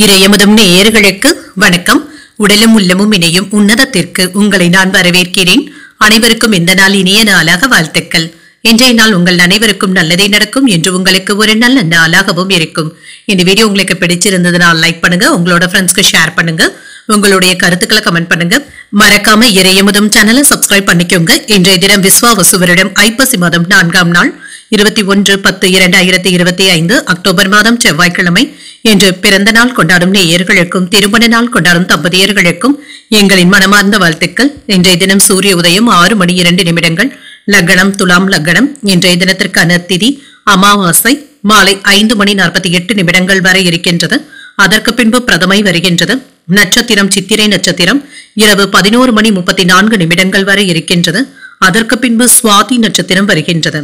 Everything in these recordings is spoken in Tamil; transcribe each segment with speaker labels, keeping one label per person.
Speaker 1: இறையமுதம் நேயர்களுக்கு வணக்கம். உடலும் உள்ளமும் இணையும் உன்னதத்திற்கு உங்களை நான் வரவேற்கிறேன். அனைவருக்கும் இந்த நாள் இனிய நாளாக வாழ்த்துக்கள். இன்றைய நாள் உங்கள் அனைவருக்கும் நல்லதே நடக்கும் என்று உங்களுக்கு ஒரு நல்ல நாளாகவும் இருக்கும். இந்த வீடியோ உங்களுக்கு பிடிச்சிருந்ததுனால் லைக் பண்ணுங்க, உங்களோட ஃப்ரெண்ட்ஸ்க்கு ஷேர் பண்ணுங்க, உங்களுடைய கருத்துக்களை கமெண்ட் பண்ணுங்க. மறக்காம இறையமுதம் சேனலை சப்ஸ்கிரைப் பண்ணிக்கோங்க. இன்றைய தினம் விஸ்வாவசு வருடம் ஐப்பசி மாதம் 4ஆம் நாள் 21/10/2025 அக்டோபர் மாதம் செவ்வாய்க்கிழமை என்று பிறந்த நாள் கொண்டாடும் நேயர்களுக்கும் திருமண நாள் கொண்டாடும் தம்பதியர்களுக்கும் எங்களின் மனமார்ந்த வாழ்த்துக்கள். இன்றைய தினம் சூரிய உதயம் 6:02 லக்னம் துலாம் லக்னம். இன்றைய தினத்திற்கான திதி அமாவாசை மாலை 5:48 வரை இருக்கின்றது. அதற்கு பின்பு பிரதமை வருகின்றது. நட்சத்திரம் சித்திரை நட்சத்திரம் இரவு 11:34 வரை இருக்கின்றது. அதற்கு பின்பு சுவாதி நட்சத்திரம் வருகின்றது.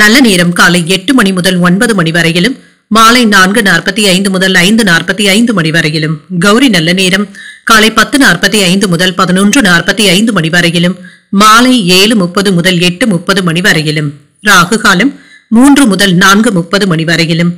Speaker 1: நல்ல நேரம் காலை 8 மணி முதல் 9 மணி வரையிலும், மாலை 4:45 முதல் 5:45 மணி வரையிலும், கௌரி நல்ல நேரம் காலை 10:45 முதல் 11:45 மணி வரையிலும், மாலை 7:30 முதல் 8:30 மணி வரையிலும், ராகு காலம் 3 முதல் 4:30 மணி வரையிலும்,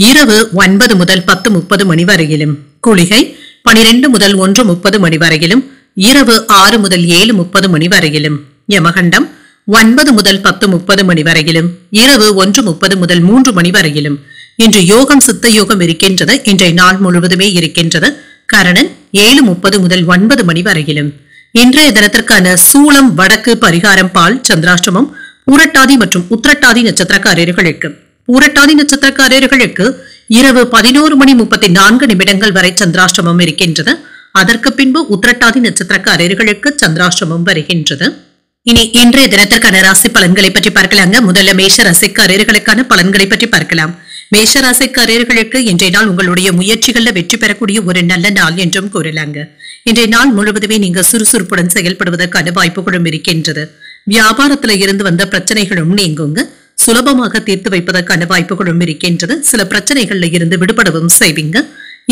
Speaker 1: இரவு 9 முதல் 10:30 மணி வரையிலும், குளிகை 12 முதல் 1:30 மணி வரையிலும், இரவு 6 முதல் 7:30 மணி வரையிலும், யமகண்டம் 9 முதல் 10:30 மணி வரையிலும், இரவு 1:30 முதல் 3 மணி வரையிலும். இன்று யோகம் சித்த யோகம் இருக்கின்றது. இன்றைய நாள் முழுவதுமே இருக்கின்றது. கரணன் 7:30 முதல் 9 மணி வரையிலும். இன்றைய தினத்திற்கான சூளம் வடக்கு பரிகாரம் பால் சந்திராஷ்டமம் பூரட்டாதி மற்றும் உத்திரட்டாதி நட்சத்திரக்காரர்களுக்கு. பூரட்டாதி நட்சத்திரக்காரர்களுக்கு இரவு 11:34 வரை சந்திராஷ்டமம் இருக்கின்றது. அதற்கு பின்பு உத்திரட்டாதி நட்சத்திரக்காரர்களுக்கு சந்திராஷ்டமம் வருகின்றது. இனி இன்றைய தினத்திற்கான ராசி பலன்களை பற்றி பார்க்கலாங்க. முதல்ல மேஷ ராசிக்காரர்களுக்கான பலன்களை பற்றி பார்க்கலாம். மேஷ ராசிக்காரர்களுக்கு இன்றைய நாள் உங்களுடைய முயற்சிகள்ல வெற்றி பெறக்கூடிய ஒரு நல்ல நாள் என்றும் கூறலாங்க. இன்றைய நாள் முழுவதுமே நீங்க சுறுசுறுப்புடன் செயல்படுவதற்கான வாய்ப்புகளும் இருக்கின்றது. வியாபாரத்துல இருந்து வந்த பிரச்சனைகளும் நீங்குங்க. சுலபமாக தீர்த்து வைப்பதற்கான வாய்ப்புகளும் இருக்கின்றது. சில பிரச்சனைகள்ல இருந்து விடுபடவும் செய்வீங்க.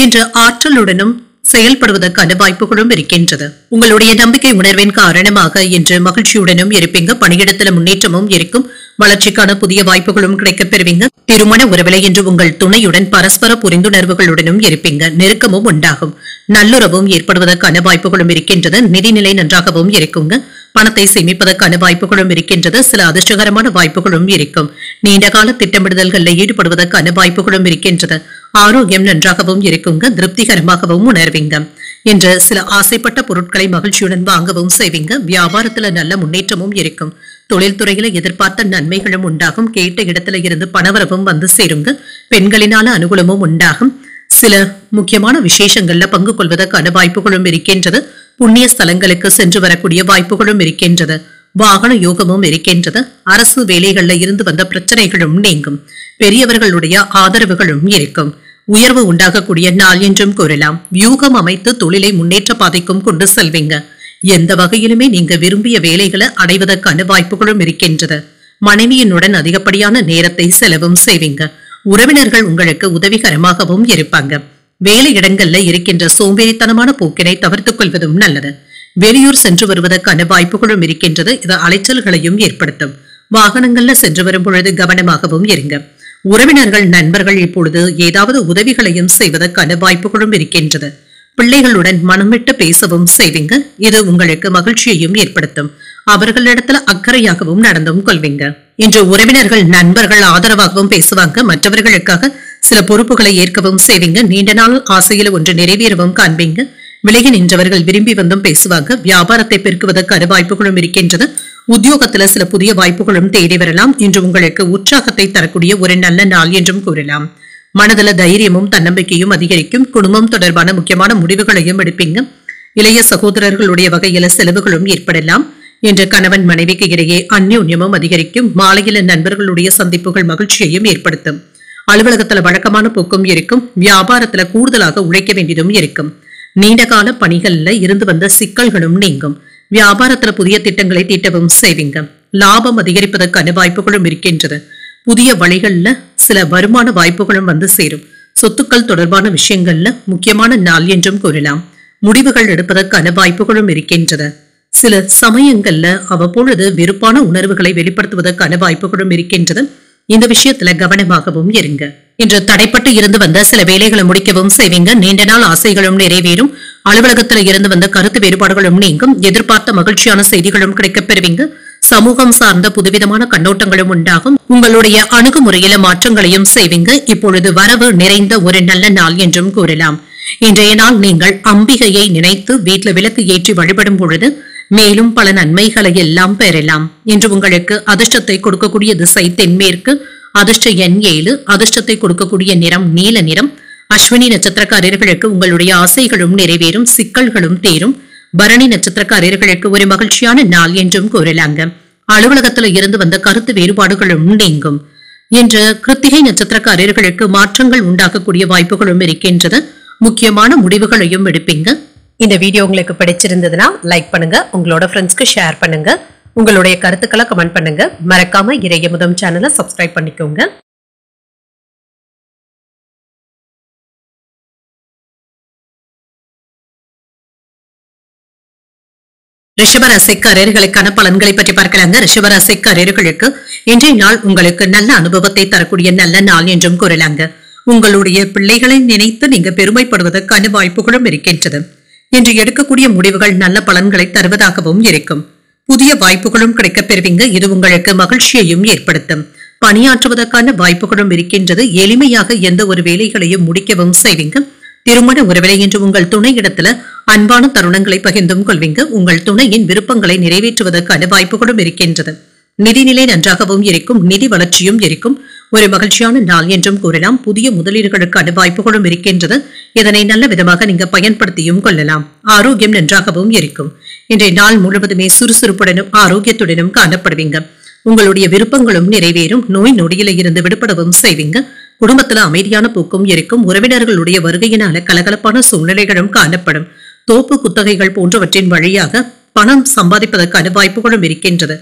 Speaker 1: இன்று ஆற்றலுடனும் செயல்படுவதற்கான வாய்ப்புகளும் இருக்கின்றது. உங்களுடைய நம்பிக்கை உணர்வின் காரணமாக இன்று மகிழ்ச்சியுடனும் இருப்பீங்க. பணியிடத்துல முன்னேற்றமும் இருக்கும். வளர்ச்சிக்கான புதிய வாய்ப்புகளும் கிடைக்கப் பெறுவீங்க. திருமண உறவில இன்று உங்கள் துணையுடன் பரஸ்பர புரிந்துணர்வுகளுடனும் இருப்பீங்க. நெருக்கமும் உண்டாகும். நல்லுறவும் ஏற்படுவதற்கான வாய்ப்புகளும் இருக்கின்றது. நிதிநிலை நன்றாகவும் இருக்குங்க. பணத்தை சேமிப்பதற்கான வாய்ப்புகளும் இருக்கின்றது. சில அதிர்ஷ்டகரமான வாய்ப்புகளும் இருக்கும். நீண்டகால திட்டமிடுதல்களில் ஈடுபடுவதற்கான வாய்ப்புகளும் இருக்கின்றது. ஆரோக்கியம் நன்றாகவும் இருக்குங்க. திருப்திகரமாகவும் உணர்வீங்க. என்று சில ஆசைப்பட்ட பொருட்களை மகிழ்ச்சியுடன் வாங்கவும் செய்வீங்க. வியாபாரத்துல நல்ல முன்னேற்றமும் இருக்கும். தொழில்துறையில எதிர்பார்த்த நன்மைகளும் உண்டாகும். கேட்ட இடத்துல இருந்து பணவரவும் வந்து சேருங்க. பெண்களினால அனுகூலமும் உண்டாகும். சில முக்கியமான விசேஷங்கள்ல பங்கு கொள்வதற்கான வாய்ப்புகளும் இருக்கின்றது. புண்ணிய ஸ்தலங்களுக்கு சென்று வரக்கூடிய வாய்ப்புகளும் இருக்கின்றது. வாகன யோகமும் இருக்கின்றது. அரசு வேலைகள்ல இருந்து வந்த பிரச்சனைகளும் நீங்கும். பெரியவர்களுடைய ஆதரவுகளும் இருக்கும். உயர்வு உண்டாகக்கூடிய நாள் என்றும் கூறலாம். வியூகம் அமைத்து தொழிலை முன்னேற்ற பாதைக்கும் கொண்டு செல்வீங்க. எந்த வகையிலுமே நீங்க விரும்பிய வேலைகளை அடைவதற்கான வாய்ப்புகளும் இருக்கின்றது. மனைவியினுடன் அதிகப்படியான நேரத்தை செலவும் செய்வீங்க. உறவினர்கள் உங்களுக்கு உதவிகரமாகவும் இருப்பாங்க. வேலை இடங்கள்ல இருக்கின்ற சோம்பேறித்தனமான போக்கினை தவிர்த்துக் கொள்வதும் நல்லது. வெளியூர் சென்று வருவதற்கான வாய்ப்புகளும் இருக்கின்றது. இது அலைச்சல்களையும் ஏற்படுத்தும். வாகனங்கள்ல சென்று வரும் பொழுது கவனமாகவும் இருங்க. உறவினர்கள் நண்பர்கள் இப்பொழுது ஏதாவது உதவிகளையும் செய்வதற்கான வாய்ப்புகளும் இருக்கின்றது. பிள்ளைகளுடன் மனம் விட்டு பேசவும் செய்வீங்க. இது உங்களுக்கு மகிழ்ச்சியையும் ஏற்படுத்தும். அவர்களிடத்துல அக்கறையாகவும் நடந்தும் கொள்வீங்க. இன்று உறவினர்கள் நண்பர்கள் ஆதரவாகவும் பேசுவாங்க. மற்றவர்களுக்காக சில பொறுப்புகளை ஏற்கவும் செய்வீங்க. நீண்ட நாள் ஆசையில ஒன்று நிறைவேறவும் காண்பீங்க. விலகி நின்றவர்கள் விரும்பி வந்தும் பேசுவாங்க. வியாபாரத்தை பெருக்குவதற்கான வாய்ப்புகளும் இருக்கின்றது. உத்தியோகத்துல சில புதிய வாய்ப்புகளும் தேடி வரலாம். இன்று உங்களுக்கு உற்சாகத்தை தரக்கூடிய ஒரு நல்ல நாள் என்றும் கூறலாம். மனதில தைரியமும் தன்னம்பிக்கையும் அதிகரிக்கும். குடும்பம் தொடர்பான முக்கியமான முடிவுகளையும் எடுப்பீங்க. இளைய சகோதரர்களுடைய வகையில செலவுகளும் ஏற்படலாம். இன்று கணவன் மனைவிக்கு இடையே அந்யோன்யமும் அதிகரிக்கும். மாலையில நண்பர்களுடைய சந்திப்புகள் மகிழ்ச்சியையும் ஏற்படுத்தும். அலுவலகத்துல வழக்கமான போக்கும் இருக்கும். வியாபாரத்துல கூடுதலாக உழைக்க வேண்டியதும் இருக்கும். நீண்டகால பணிகள்ல இருந்து வந்த சிக்கல்களும் நீங்கும். வியாபாரத்துல புதிய திட்டங்களை தீட்டவும் செய்வீங்க. லாபம் அதிகரிப்பதற்கான வாய்ப்புகளும் இருக்கின்றது. புதிய வழிகள்ல சில வருமான வாய்ப்புகளும் வந்து சேரும். சொத்துக்கள் தொடர்பான விஷயங்கள்ல முக்கியமான நாள் என்றும் கூறலாம். முடிவுகள் எடுப்பதற்கான வாய்ப்புகளும் இருக்கின்றது. சில சமயங்கள்ல அவ்வப்பொழுது வெறுப்பான உணர்வுகளை வெளிப்படுத்துவதற்கான வாய்ப்புகளும் இருக்கின்றது. இந்த விஷயத்துல கவனமாகவும் இருங்க. இன்று தடைப்பட்டு இருந்து வந்த சில வேலைகளை முடிக்கவும் செய்வீங்க. நீண்ட நாள் ஆசைகளும் நிறைவேறும். அலுவலகத்துல இருந்து வந்த கருத்து வேறுபாடுகளும் நீங்கும். எதிர்பார்த்த மகிழ்ச்சியான செய்திகளும் கிடைக்கப் பெறுவீங்க. சமூகம் சார்ந்த புதுவிதமான கண்ணோட்டங்களும் உண்டாகும். உங்களுடைய அணுகுமுறையில மாற்றங்களையும் செய்வீங்க. இப்பொழுது வரவு நிறைந்த ஒரு நல்ல நாள் என்றும் கூறலாம். இன்றைய நாள் நீங்கள் அம்பிகையை நினைத்து வீட்டில் விளக்கு ஏற்றி வழிபடும் பொழுது மேலும் பல நன்மைகளை எல்லாம் பெறலாம். இன்று உங்களுக்கு அதிர்ஷ்டத்தை கொடுக்கக்கூடிய திசை தென்மேற்கு. அதிர்ஷ்ட எண் 7. அதிர்ஷ்டத்தை கொடுக்கக்கூடிய நிறம் நீல நிறம். அஸ்வினி நட்சத்திரக்காரர்களுக்கு உங்களுடைய ஆசைகளும் நிறைவேறும். சிக்கல்களும் தேரும். பரணி நட்சத்திரக்காரர்களுக்கு ஒரு மகிழ்ச்சியான நாள் என்றும் கூறலாங்க. அலுவலகத்துல இருந்து வந்த கருத்து வேறுபாடுகளும் நீங்கும். இன்று கிருத்திகை நட்சத்திரக்காரர்களுக்கு மாற்றங்கள் உண்டாக்கக்கூடிய வாய்ப்புகளும் இருக்கின்றது. முக்கியமான முடிவுகளையும் எடுப்பீங்க. இந்த வீடியோ உங்களுக்கு பிடிச்சிருந்ததுன்னா லைக் பண்ணுங்க, உங்களோட ஃப்ரெண்ட்ஸ்க்கு ஷேர் பண்ணுங்க, உங்களுடைய கருத்துக்களை கமெண்ட் பண்ணுங்க. மறக்காம இறையமுதம் சேனலை சப்ஸ்கிரைப் பண்ணிக்கோங்க. ரிஷபராசிக்காரர்களுக்கான பலன்களை பற்றி பார்க்கலாங்க. ரிஷபராசிக்காரர்களுக்கு இன்றைய நாள் உங்களுக்கு நல்ல அனுபவத்தை தரக்கூடிய நல்ல நாள் என்றும் கூறலாங்க. உங்களுடைய பிள்ளைகளை நினைத்து நீங்க பெருமைப்படுவதற்கான வாய்ப்புகளும் இருக்கின்றது. இன்று எடுக்கக்கூடிய முடிவுகள் நல்ல பலன்களை தருவதாகவும் இருக்கும். புதிய வாய்ப்புகளும் கிடைக்கப் பெறுவீங்க. இது உங்களுக்கு மகிழ்ச்சியையும் ஏற்படுத்தும். பணியாற்றுவதற்கான வாய்ப்புகளும் இருக்கின்றது. எளிமையாக எந்த ஒரு வேலைகளையும் முடிக்கவும் செய்வீங்க. திருமண உறவிலை என்று உங்கள் துணை இடத்துல அன்பான தருணங்களை பகிர்ந்தும் கொள்வீங்க. உங்கள் துணையின் விருப்பங்களை நிறைவேற்றுவதற்கான வாய்ப்புகளும் இருக்கின்றது. நிதிநிலை நன்றாகவும் இருக்கும். நிதி வளர்ச்சியும் இருக்கும். ஒரு மகிழ்ச்சியான நாள் என்றும் கூறலாம். புதிய முதலீடுகளுக்கான வாய்ப்புகளும் இருக்கின்றது. இதனை நல்ல விதமாக நீங்க பயன்படுத்தியும் கொள்ளலாம். ஆரோக்கியம் நன்றாகவும் இருக்கும். இன்றைய நாள் முழுவதுமே சுறுசுறுப்புடனும் ஆரோக்கியத்துடனும் காணப்படுவீங்க. உங்களுடைய விருப்பங்களும் நிறைவேறும். நோய் நொடியில இருந்து விடுபடவும் செய்வீங்க. குடும்பத்துல அமைதியான போக்கும் இருக்கும். உறவினர்களுடைய வருகையினால கலகலப்பான சூழ்நிலைகளும் காணப்படும். தோப்பு குத்தகைகள் போன்றவற்றின் வழியாக பணம் சம்பாதிப்பதற்கான வாய்ப்புகளும் இருக்கின்றது.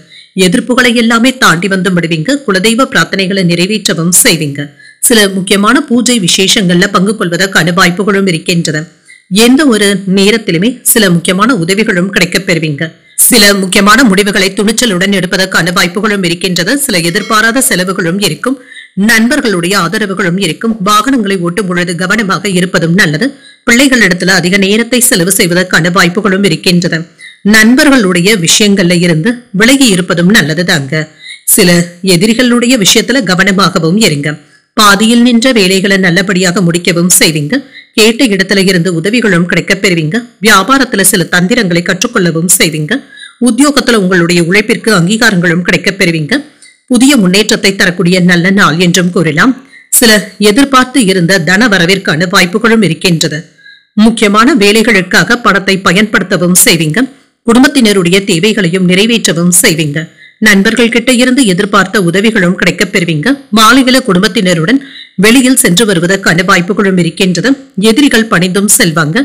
Speaker 1: எதிர்ப்புகளை எல்லாமே தாண்டி வந்து விடுவீங்க. குலதெய்வ பிரார்த்தனைகளை நிறைவேற்றவும் செய்வீங்க. சில முக்கியமான பூஜை விசேஷங்கள்ல பங்கு கொள்வதற்கான வாய்ப்புகளும் இருக்கின்றது. எந்த ஒரு நேரத்திலுமே சில முக்கியமான உதவிகளும் கிடைக்கப் பெறுவீங்க. சில முக்கியமான முடிவுகளை துணிச்சலுடன் எடுப்பதற்கான வாய்ப்புகளும் இருக்கின்றது. சில எதிர்பாராத செலவுகளும் இருக்கும். நண்பர்களுடைய ஆதரவுகளும் இருக்கும். வாகனங்களை ஓட்டும் பொழுது கவனமாக இருப்பதும் நல்லது. பிள்ளைகளிடத்துல அதிக நேரத்தை செலவு செய்வதற்கான வாய்ப்புகளும் இருக்கின்றது. நண்பர்களுடைய விஷயங்கள்ல இருந்து விலகி இருப்பதும் நல்லது தாங்க. சில எதிரிகளுடைய விஷயத்துல கவனமாகவும் இருங்க. பாதியில் நின்ற வேலைகளை நல்லபடியாக முடிக்கவும் செய்வீங்க. கேட்ட இடத்துல இருந்து உதவிகளும் கிடைக்கப் பெறுவீங்க. வியாபாரத்துல சில தந்திரங்களை கற்றுக்கொள்ளவும் செய்வீங்க. உத்தியோகத்துல உங்களுடைய உழைப்பிற்கு அங்கீகாரங்களும் கிடைக்கப் பெறுவீங்க. புதிய முன்னேற்றத்தை தரக்கூடிய நல்ல நாள் என்றும் கூறலாம். சில எதிர்பார்த்து இருந்த தன வரவிற்கான வாய்ப்புகளும் இருக்கின்றது. முக்கியமான வேலைகளுக்காக பணத்தை பயன்படுத்தவும் செய்வீங்க. குடும்பத்தினருடைய தேவைகளையும் நிறைவேற்றவும் செய்வீங்க. நண்பர்கள் கிட்ட இருந்து எதிர்பார்த்த உதவிகளும் கிடைக்கப் பெறுவீங்க. மாலையில குடும்பத்தினருடன் வெளியில் சென்று வருவதற்கான வாய்ப்புகளும் இருக்கின்றது. எதிரிகள் பணிந்தும் செல்வாங்க.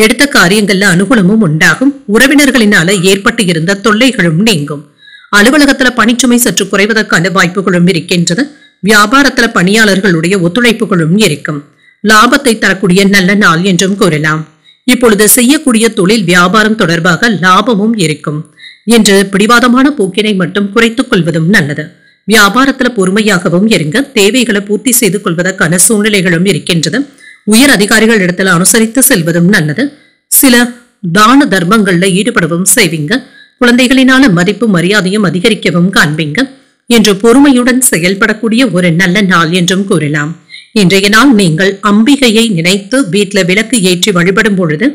Speaker 1: எடுத்த காரியங்கள்ல அனுகூலமும் உண்டாகும். உறவினர்களினால ஏற்பட்டு இருந்த தொல்லைகளும் நீங்கும். அலுவலகத்துல பணிச்சுமை சற்று குறைவதற்கான வாய்ப்புகளும் இருக்கின்றது. வியாபாரத்துல பணியாளர்களுடைய ஒத்துழைப்புகளும் இருக்கும். லாபத்தை தரக்கூடிய நல்ல நாள் என்றும் கூறலாம். இப்பொழுது செய்யக்கூடிய தொழில் வியாபாரம் தொடர்பாக லாபமும் இருக்கும். என்று பிடிவாதமான போக்கினை மட்டும் குறைத்துக் கொள்வதும் நல்லது. வியாபாரத்துல பொறுமையாகவும் இருங்க. தேவைகளை பூர்த்தி செய்து கொள்வதற்கான சூழ்நிலைகளும் இருக்கின்றது. உயர் அதிகாரிகள் இடத்துல அனுசரித்து செல்வதும் நல்லது. சில தான தர்மங்கள்ல ஈடுபடவும் செய்வீங்க. குழந்தைகளினால மதிப்பு மரியாதையும் அதிகரிக்கவும் காண்பீங்க. என்று பொறுமையுடன் செயல்படக்கூடிய ஒரு நல்ல நாள் என்றும் கூறலாம். இன்றைய நாள் நீங்கள் அம்பிகையை நினைத்து வீட்டில் விளக்கு ஏற்றி வழிபடும் பொழுது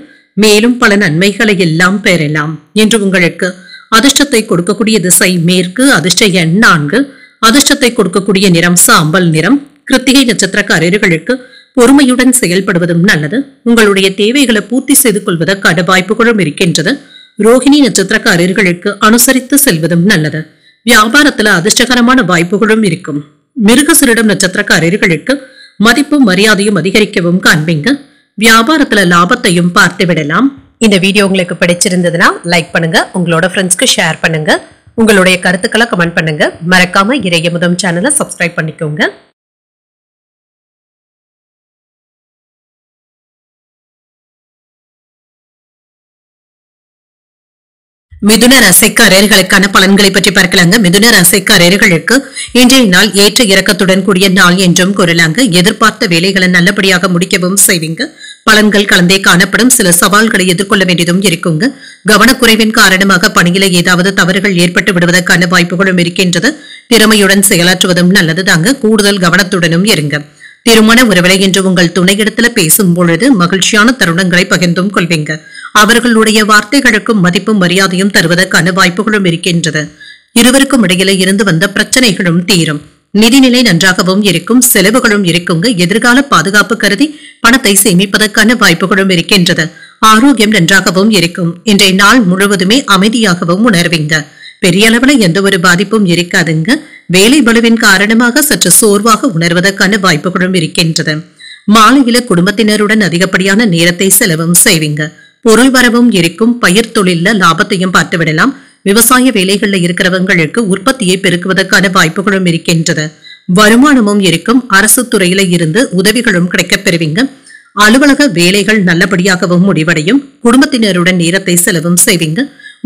Speaker 1: மேலும் பல நன்மைகளை எல்லாம் பெறலாம். என்று உங்களுக்கு அதிர்ஷ்டத்தை கொடுக்கக்கூடிய திசை மேற்கு. அதிர்ஷ்ட எண் 4. அதிர்ஷ்டத்தை கொடுக்கக்கூடிய நிறம் சாம்பல் நிறம். கிருத்திகை நட்சத்திரக்காரர்களுக்கு பொறுமையுடன் செயல்படுவதும் நல்லது. உங்களுடைய தேவைகளை பூர்த்தி செய்து கொள்வதற்கான வாய்ப்புகளும் இருக்கின்றது. ரோஹிணி நட்சத்திரக்காரர்களுக்கு அனுசரித்து செல்வதும் நல்லது. வியாபாரத்துல அதிர்ஷ்டகரமான வாய்ப்புகளும் இருக்கும். மிருகசிரிடம் நட்சத்திரக்காரர்களுக்கு மதிப்பு மரியாதையும் அதிகரிக்கவும் காண்பீங்க. வியாபாரத்துல லாபத்தையும் பார்த்து விடலாம். இந்த வீடியோ உங்களுக்கு பிடிச்சிருந்ததுன்னா லைக் பண்ணுங்க, உங்களோட ஃப்ரெண்ட்ஸ்க்கு ஷேர் பண்ணுங்க, உங்களுடைய கருத்துக்களை கமெண்ட் பண்ணுங்க. மறக்காம இறையமுதம் சேனலை சப்ஸ்கிரைப் பண்ணிக்கோங்க. மிதுன ராசிக்காரர்களுக்கான பலன்களை பற்றி பார்க்கலாங்க. மிதுன ராசிக்காரர்களுக்கு இன்றைய நாள் ஏற்ற இறக்கத்துடன் கூடிய நாள் என்றும் கூறலாங்க. எதிர்பார்த்த வேலைகளை நல்லபடியாக முடிக்கவும் செய்வீங்க. பலன்கள் கலந்தே காணப்படும். சில சவால்களை எதிர்கொள்ள வேண்டியதும் இருக்குங்க. கவனக்குறைவின் காரணமாக பணியில ஏதாவது தவறுகள் ஏற்பட்டு விடுவதற்கான வாய்ப்புகளும் இருக்கின்றது. திறமையுடன் செயலாற்றுவதும் நல்லதுதாங்க. கூடுதல் கவனத்துடனும் இருங்க. திருமண உறவினை என்று உங்கள் துணையிடத்துல பேசும் பொழுது மகிழ்ச்சியான தருணங்களை பகிர்ந்தும் கொள்வீங்க. அவர்களுடைய வார்த்தைகளுக்கும் மதிப்பும் மரியாதையும் தருவதற்கான வாய்ப்புகளும் இருக்கின்றது. இருவருக்கும் இடையில இருந்து வந்த பிரச்சனைகளும் தீரும். நிதிநிலை நன்றாகவும் இருக்கும். செலவுகளும் இருக்குங்க. எதிர்கால பாதுகாப்பு கருதி பணத்தை சேமிப்பதற்கான வாய்ப்புகளும் இருக்கின்றது. ஆரோக்கியம் நன்றாகவும் இருக்கும். இன்றைய நாள் முழுவதுமே அமைதியாகவும் உணர்வீங்க. பெரிய அளவுல எந்த ஒரு பாதிப்பும் இருக்காதுங்க. வேலை பளுவின் காரணமாக சற்று சோர்வாக உணர்வதற்கான வாய்ப்புகளும் இருக்கின்றது. மாலையில குடும்பத்தினருடன் அதிகப்படியான நேரத்தை செலவும் செய்வீங்க. பொருள் வரவும் இருக்கும். பயிர் தொழில லாபத்தையும் பார்த்து விடலாம். விவசாய வேலைகள்ல இருக்கிறவங்களுக்கு உற்பத்தியை பெருக்குவதற்கான வாய்ப்புகளும் இருக்கின்றது. வருமானமும் இருக்கும். அரசு துறையில இருந்து உதவிகளும் கிடைக்கப் பெறுவீங்க. அலுவலக வேலைகள் நல்லபடியாகவும் முடிவடையும். குடும்பத்தினருடன் நேரத்தை செலவும் செய்வீங்க.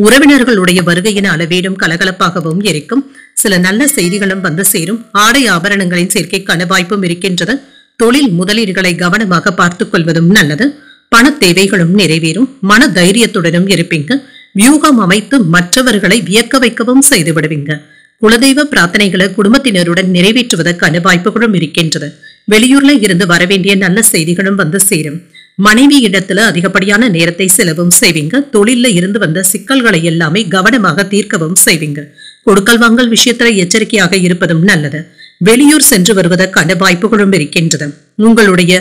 Speaker 1: உறவினர்களுடைய வருகையினால வீடும் கலகலப்பாகவும் இருக்கும். சில நல்ல செய்திகளும் வந்து சேரும். ஆடை ஆபரணங்களின் சேர்க்கைக்கான வாய்ப்பும் இருக்கின்றது. தொழில் முதலீடுகளை கவனமாக பார்த்துக் கொள்வதும் நல்லது. பண தேவைகளும் நிறைவேறும். மன தைரியத்துடனும் இருப்பீங்க. வியூகம் அமைத்து மற்றவர்களை வியக்க வைக்கவும் செய்து விடுவீங்க. குலதெய்வ பிரார்த்தனைகளை குடும்பத்தினருடன் நிறைவேற்றுவதற்கான வாய்ப்புகளும் இருக்கின்றது. வெளியூர்ல இருந்து வரவேண்டிய நல்ல செய்திகளும் வந்து சேரும். மனைவி இடத்துல அதிகப்படியான நேரத்தை செலவும் செய்வீங்க. தொழில இருந்து வந்த சிக்கல்களை எல்லாமே கவனமாக தீர்க்கவும் செய்வீங்க. கொடுக்கல் வாங்கல் விஷயத்துல எச்சரிக்கையாக இருப்பதும் நல்லது. வெளியூர் சென்று வருவதற்கான வாய்ப்புகளும் இருக்கின்றது. உங்களுடைய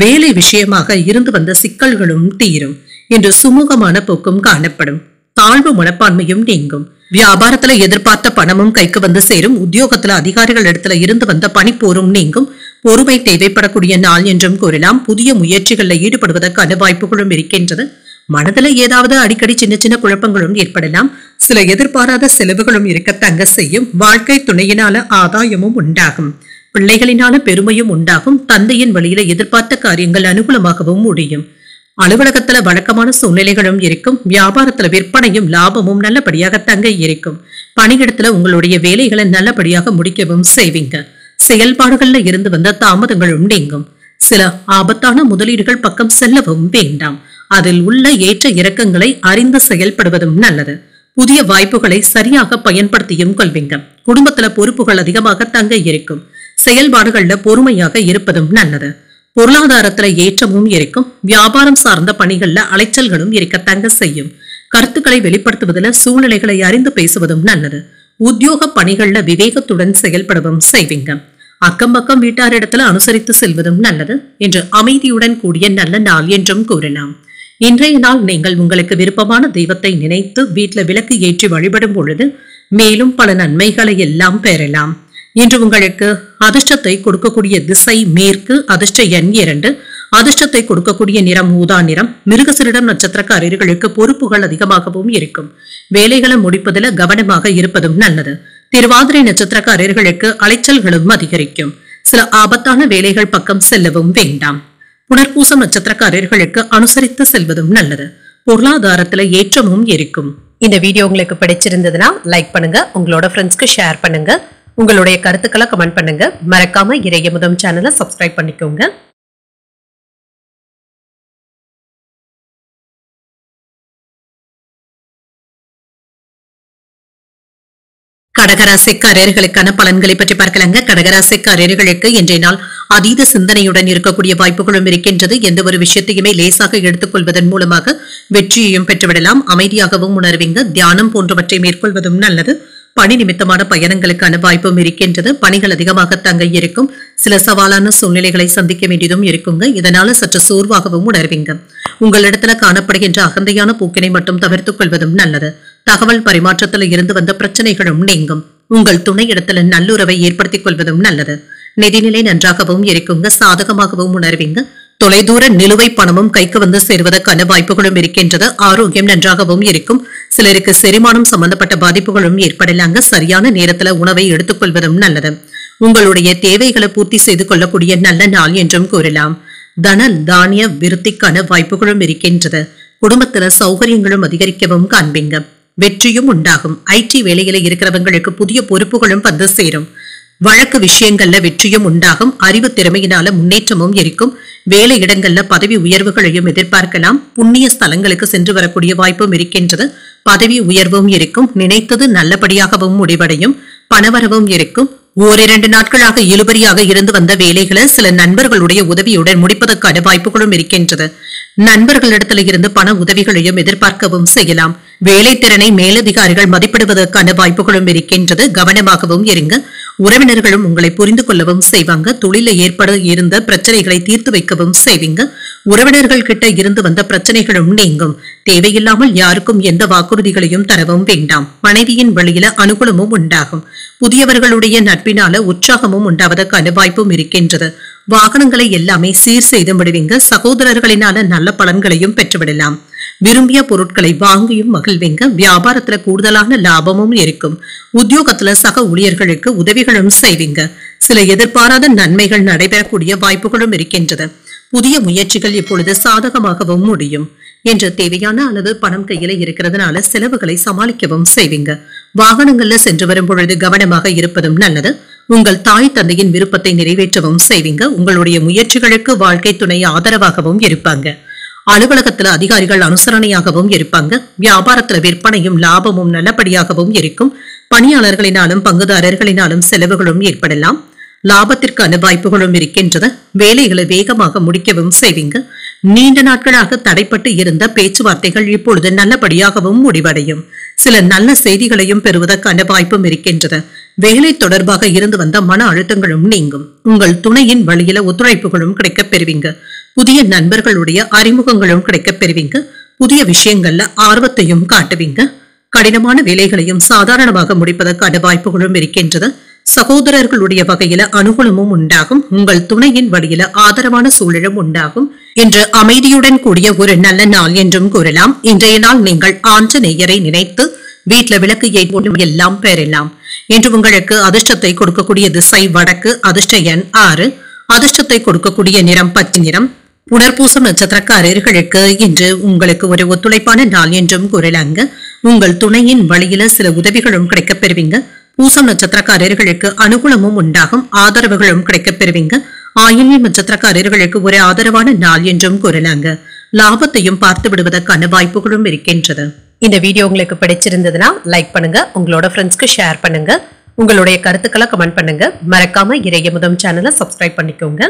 Speaker 1: வேலை விஷயமாக இருந்து வந்த சிக்கல்களும் தீரும். இன்று சுமூகமான போக்கும் காணப்படும். தாழ்வு மனப்பான்மையும் நீங்கும். வியாபாரத்துல எதிர்பார்த்த பணமும் கைக்கு வந்து சேரும். உத்தியோகத்துல அதிகாரிகள் இடத்துல இருந்து வந்த பணிப்போரும் நீங்கும். பொறுமை தேவைப்படக்கூடிய நாள் என்றும் கூறலாம். புதிய முயற்சிகள்ல ஈடுபடுவதற்கான வாய்ப்புகளும் இருக்கின்றது. மனதுல ஏதாவது அடிக்கடி சின்ன சின்ன குழப்பங்களும் ஏற்படலாம். சில எதிர்பாராத செலவுகளும் இருக்கத்தங்க செய்யும். வாழ்க்கை துணையினால ஆதாயமும் உண்டாகும். பிள்ளைகளினால பெருமையும் உண்டாகும். தந்தையின் வழியில எதிர்பார்த்த காரியங்கள் அனுகூலமாகவும் முடியும். அலுவலகத்துல வழக்கமான சூழ்நிலைகளும் இருக்கும். வியாபாரத்துல விற்பனையும் லாபமும் நல்லபடியாக தங்க இருக்கும். பணியிடத்துல உங்களுடைய வேலைகளை நல்லபடியாக முடிக்கவும் செய்வீங்க. செயல்பாடுகள்ல இருந்து வந்த தாமதங்களும் நீங்கும். சில ஆபத்தான முதலீடுகள் பக்கம் செல்லவும் வேண்டாம். அதில் உள்ள ஏற்ற இறக்கங்களை அறிந்து செயல்படுவதும் நல்லது. புதிய வாய்ப்புகளை சரியாக பயன்படுத்தியும் கொள்வீங்க. குடும்பத்துல பொறுப்புகள் அதிகமாக தங்க இருக்கும். செயல்பாடுகள்ல பொறுமையாக இருப்பதும் நல்லது. பொருளாதாரத்துல ஏற்றமும் இருக்கும். வியாபாரம் சார்ந்த பணிகள்ல அலைச்சல்களும் இருக்கத்தங்க செய்யும். கருத்துக்களை வெளிப்படுத்துவதில் சூழ்நிலைகளை அறிந்து பேசுவதும் நல்லது. உத்தியோக பணிகள்ல விவேகத்துடன் செயல்படவும் செய்வீங்க. அக்கம் பக்கம் வீட்டாரிடத்துல அனுசரித்து செல்வதும் நல்லது. என்று அமைதியுடன் கூடிய நல்ல நாள் என்றும் கூறலாம். இன்றைய நாள் நீங்கள் உங்களுக்கு விருப்பமான தெய்வத்தை நினைத்து வீட்டுல விளக்கு ஏற்றி வழிபடும் பொழுது மேலும் பல நன்மைகளை எல்லாம் பெறலாம். இன்று உங்களுக்கு அதிர்ஷ்டத்தை கொடுக்கக்கூடிய திசை மேற்கு. அதிர்ஷ்ட எண் 2. அதிர்ஷ்டத்தை கொடுக்கக்கூடிய நிறம் ஊதா நிறம். மிருகசீரிடம் நட்சத்திரக்காரர்களுக்கு பொறுப்புகள் அதிகமாகவும் இருக்கும். வேலைகளை முடிப்பதில் கவனமாக இருப்பதும் நல்லது. திருவாதிரை நட்சத்திரக்காரர்களுக்கு அலைச்சல்களும் அதிகரிக்கும். சில ஆபத்தான வேலைகள் பக்கம் செல்லவும் வேண்டாம். புனர்பூசம் நட்சத்திரக்காரர்களுக்கு அனுசரித்து செல்வதும் நல்லது. பொருளாதாரத்துல ஏற்றமும் இருக்கும். இந்த வீடியோ உங்களுக்கு பிடிச்சிருந்ததுன்னா லைக் பண்ணுங்க. உங்களோட ஃப்ரெண்ட்ஸ்க்கு ஷேர் பண்ணுங்க. உங்களுடைய கருத்துக்களை கமெண்ட் பண்ணுங்க. மறக்காம இறையமுதம் சேனலை சப்ஸ்கிரைப் பண்ணிக்கோங்க. கடகராசிக்காரர்களுக்கான பலன்களை பற்றி பார்க்கலாங்க. கடகராசிக்காரர்களுக்கு இன்றைய நாள் அதீத சிந்தனையுடன் இருக்கக்கூடிய வாய்ப்புகளும் இருக்கின்றது. எந்த ஒரு விஷயத்தையுமே லேசாக எடுத்துக்கொள்வதன் மூலமாக வெற்றியையும் பெற்றுவிடலாம். அமைதியாகவும் உணர்வீங்க. தியானம் போன்றவற்றை மேற்கொள்வதும் நல்லது. பணி நிமித்தமான பயணங்களுக்கான வாய்ப்பும் இருக்கின்றது. பணிகள் அதிகமாக தங்க இருக்கும். சில சவாலான சூழ்நிலைகளை சந்திக்க வேண்டியதும் இருக்குங்க. இதனால சற்று சோர்வாகவும் உணர்வீங்க. உங்களிடத்துல காணப்படுகின்ற அகந்தையான போக்கினை மட்டும் தவிர்த்துக் கொள்வதும் நல்லது. தகவல் பரிமாற்றத்தில் இருந்து வந்த பிரச்சனைகளும் நீங்கும். உங்கள் துணை இடத்துல நல்லுறவை ஏற்படுத்திக் கொள்வதும் நல்லது. நிதிநிலை நன்றாகவும் இருக்குங்க. சாதகமாகவும் உணர்வீங்க. தொலைதூர நிலுவை பணமும் கைக்கு வந்து சேருவதற்கான வாய்ப்புகளும் இருக்கின்றது. ஆரோக்கியம் நன்றாகவும் இருக்கும். சிலருக்கு செரிமானம் சம்பந்தப்பட்ட பாதிப்புகளும் ஏற்படலாங்க. சரியான நேரத்துல உணவை எடுத்துக்கொள்வதும் நல்லது. உங்களுடைய தேவைகளை பூர்த்தி செய்து கொள்ளக்கூடிய நல்ல நாள் என்றும் கூறலாம். தன தானிய விருத்திக்கான வாய்ப்புகளும் இருக்கின்றது. குடும்பத்துல சௌகரியங்களும் அதிகரிக்கவும் காண்பீங்க. வெற்றியும் உண்டாகும். ஐடி வேலையில இருக்கிறவங்களுக்கு புதிய பொறுப்புகளும் வந்து சேரும். வழக்கு விஷயங்கள்ல வெற்றியும் உண்டாகும். அறிவு திறமையினால முன்னேற்றமும் இருக்கும். வேலை இடங்கள்ல பதவி உயர்வுகளையும் எதிர்பார்க்கலாம். புண்ணிய ஸ்தலங்களுக்கு சென்று வரக்கூடிய வாய்ப்பும் இருக்கின்றது. பதவி உயர்வும் இருக்கும். நினைத்தது நல்லபடியாகவும் முடிவடையும். பணவரவும் இருக்கும். ஓரிரண்டு நாட்களாக இழுபறியாக இருந்து வந்த வேலைகளை சில நண்பர்களுடைய உதவியுடன் முடிப்பதற்கான வாய்ப்புகளும் இருக்கின்றது. நண்பர்களிடத்துல இருந்து பண உதவிகளையும் எதிர்பார்க்கவும் செய்யலாம். வேலை திறனை மேலதிகாரிகள் மதிப்பிடுவதற்கான வாய்ப்புகளும் இருக்கின்றது. கவனமாகவும் இருங்க. உறவினர்களும் உங்களை புரிந்து கொள்ளவும் செய்வாங்க. தொழில ஏற்பட இருந்த பிரச்சனைகளை தீர்த்து வைக்கவும் செய்வீங்க. உறவினர்கள் கிட்ட இருந்து வந்த பிரச்சனைகளும் நீங்கும். தேவையில்லாமல் யாருக்கும் எந்த வாக்குறுதிகளையும் தரவும் வேண்டாம். மனைவியின் வழியில அனுகூலமும் உண்டாகும். புதியவர்களுடைய நட்பினால உற்சாகமும் உண்டாவதற்கான வாய்ப்பும் இருக்கின்றது. வாகனங்களை எல்லாமே சீர் செய்து விடுவீங்க. சகோதரர்களினால நல்ல பலன்களையும் பெற்றுவிடலாம். விரும்பிய பொருட்களை வாங்கியும் மகிழ்வீங்க. வியாபாரத்துல கூடுதலான லாபமும் இருக்கும். உத்தியோகத்துல சக ஊழியர்களுக்கு உதவிகளும் செய்வீங்க. சில எதிர்பாராத நன்மைகள் நடைபெறக்கூடிய வாய்ப்புகளும் இருக்கின்றது. புதிய முயற்சிகள் இப்பொழுது சாதகமாகவும் முடியும். என்று தேவையான அளவு பணம் கையில இருக்கிறதுனால செலவுகளை சமாளிக்கவும் செய்வீங்க. வாகனங்கள்ல சென்று வரும் பொழுது கவனமாக இருப்பதும் நல்லது. உங்கள் தாய் தந்தையின் விருப்பத்தை நிறைவேற்றவும் செய்வீங்க. உங்களுடைய முயற்சிகளுக்கு வாழ்க்கை துணை ஆதரவாகவும் இருப்பாங்க. அலுவலகத்துல அதிகாரிகள் அனுசரணையாகவும் இருப்பாங்க. வியாபாரத்துல விற்பனையும் லாபமும் நல்லபடியாகவும் இருக்கும். பணியாளர்களினாலும் பங்குதாரர்களினாலும் செலவுகளும் ஏற்படலாம். லாபத்திற்கான வாய்ப்புகளும் இருக்கின்றது. வேலைகளை வேகமாக முடிக்கவும் செய்வீங்க. நீண்ட நாட்களாக தடைப்பட்டு இருந்த பேச்சுவார்த்தைகள் இப்பொழுது நல்லபடியாகவும் முடிவடையும். சில நல்ல செய்திகளையும் பெறுவதற்கான வாய்ப்பும் இருக்கின்றது. வேலை தொடர்பாக இருந்து வந்த மன அழுத்தங்களும் நீங்கும். உங்கள் துணையின் வழியில ஒத்துழைப்புகளும் கிடைக்கப் பெறுவீங்க. புதிய நண்பர்களுடைய அறிமுகங்களும் கிடைக்கப் பெறுவீங்க. புதிய விஷயங்கள்ல ஆர்வத்தையும் காட்டுவீங்க. கடினமான வேலைகளையும் சாதாரணமாக முடிப்பதற்கான வாய்ப்புகளும் இருக்கின்றது. சகோதரர்களுடைய வகையில அனுகூலமும் உண்டாகும். உங்கள் துணையின் வழியில ஆதரவான சூழலும் உண்டாகும். இன்று அமைதியுடன் கூடிய ஒரு நல்ல நாள் என்றும் கூறலாம். இன்றைய நாள் நீங்கள் ஆஞ்சநேயரை நினைத்து வீட்டுல விளக்கு ஏற்போம் எல்லாம் பெறலாம். இன்று உங்களுக்கு அதிர்ஷ்டத்தை கொடுக்கக்கூடிய திசை வடக்கு. அதிர்ஷ்ட எண் 6. அதிர்ஷ்டத்தை கொடுக்கக்கூடிய நிறம் பச்சை நிறம். புனர்பூசம் நட்சத்திரக்காரர்களுக்கு இன்று உங்களுக்கு ஒரு ஒத்துழைப்பான நாள் என்றும் கூறலாங்க. உங்கள் துணையின் வழியில சில உதவிகளும் கிடைக்கப் பெறுவீங்க. பூசம் நட்சத்திரக்காரர்களுக்கு அனுகூலமும் உண்டாகும். ஆதரவுகளும் கிடைக்கப் பெறுவீங்க. ஆயில்யம் நட்சத்திரக்காரர்களுக்கு ஒரு ஆதரவான நாள் என்றும் கூறலாங்க. லாபத்தையும் பார்த்து விடுவதற்கான வாய்ப்புகளும் இருக்கின்றது. இந்த வீடியோ உங்களுக்கு பிடிச்சிருந்ததுன்னா லைக் பண்ணுங்க. உங்களோட ஃப்ரெண்ட்ஸ்க்கு ஷேர் பண்ணுங்க. உங்களுடைய கருத்துக்களை கமெண்ட் பண்ணுங்க. மறக்காம இறையமுதம் சேனலை சப்ஸ்கிரைப் பண்ணிக்கோங்க.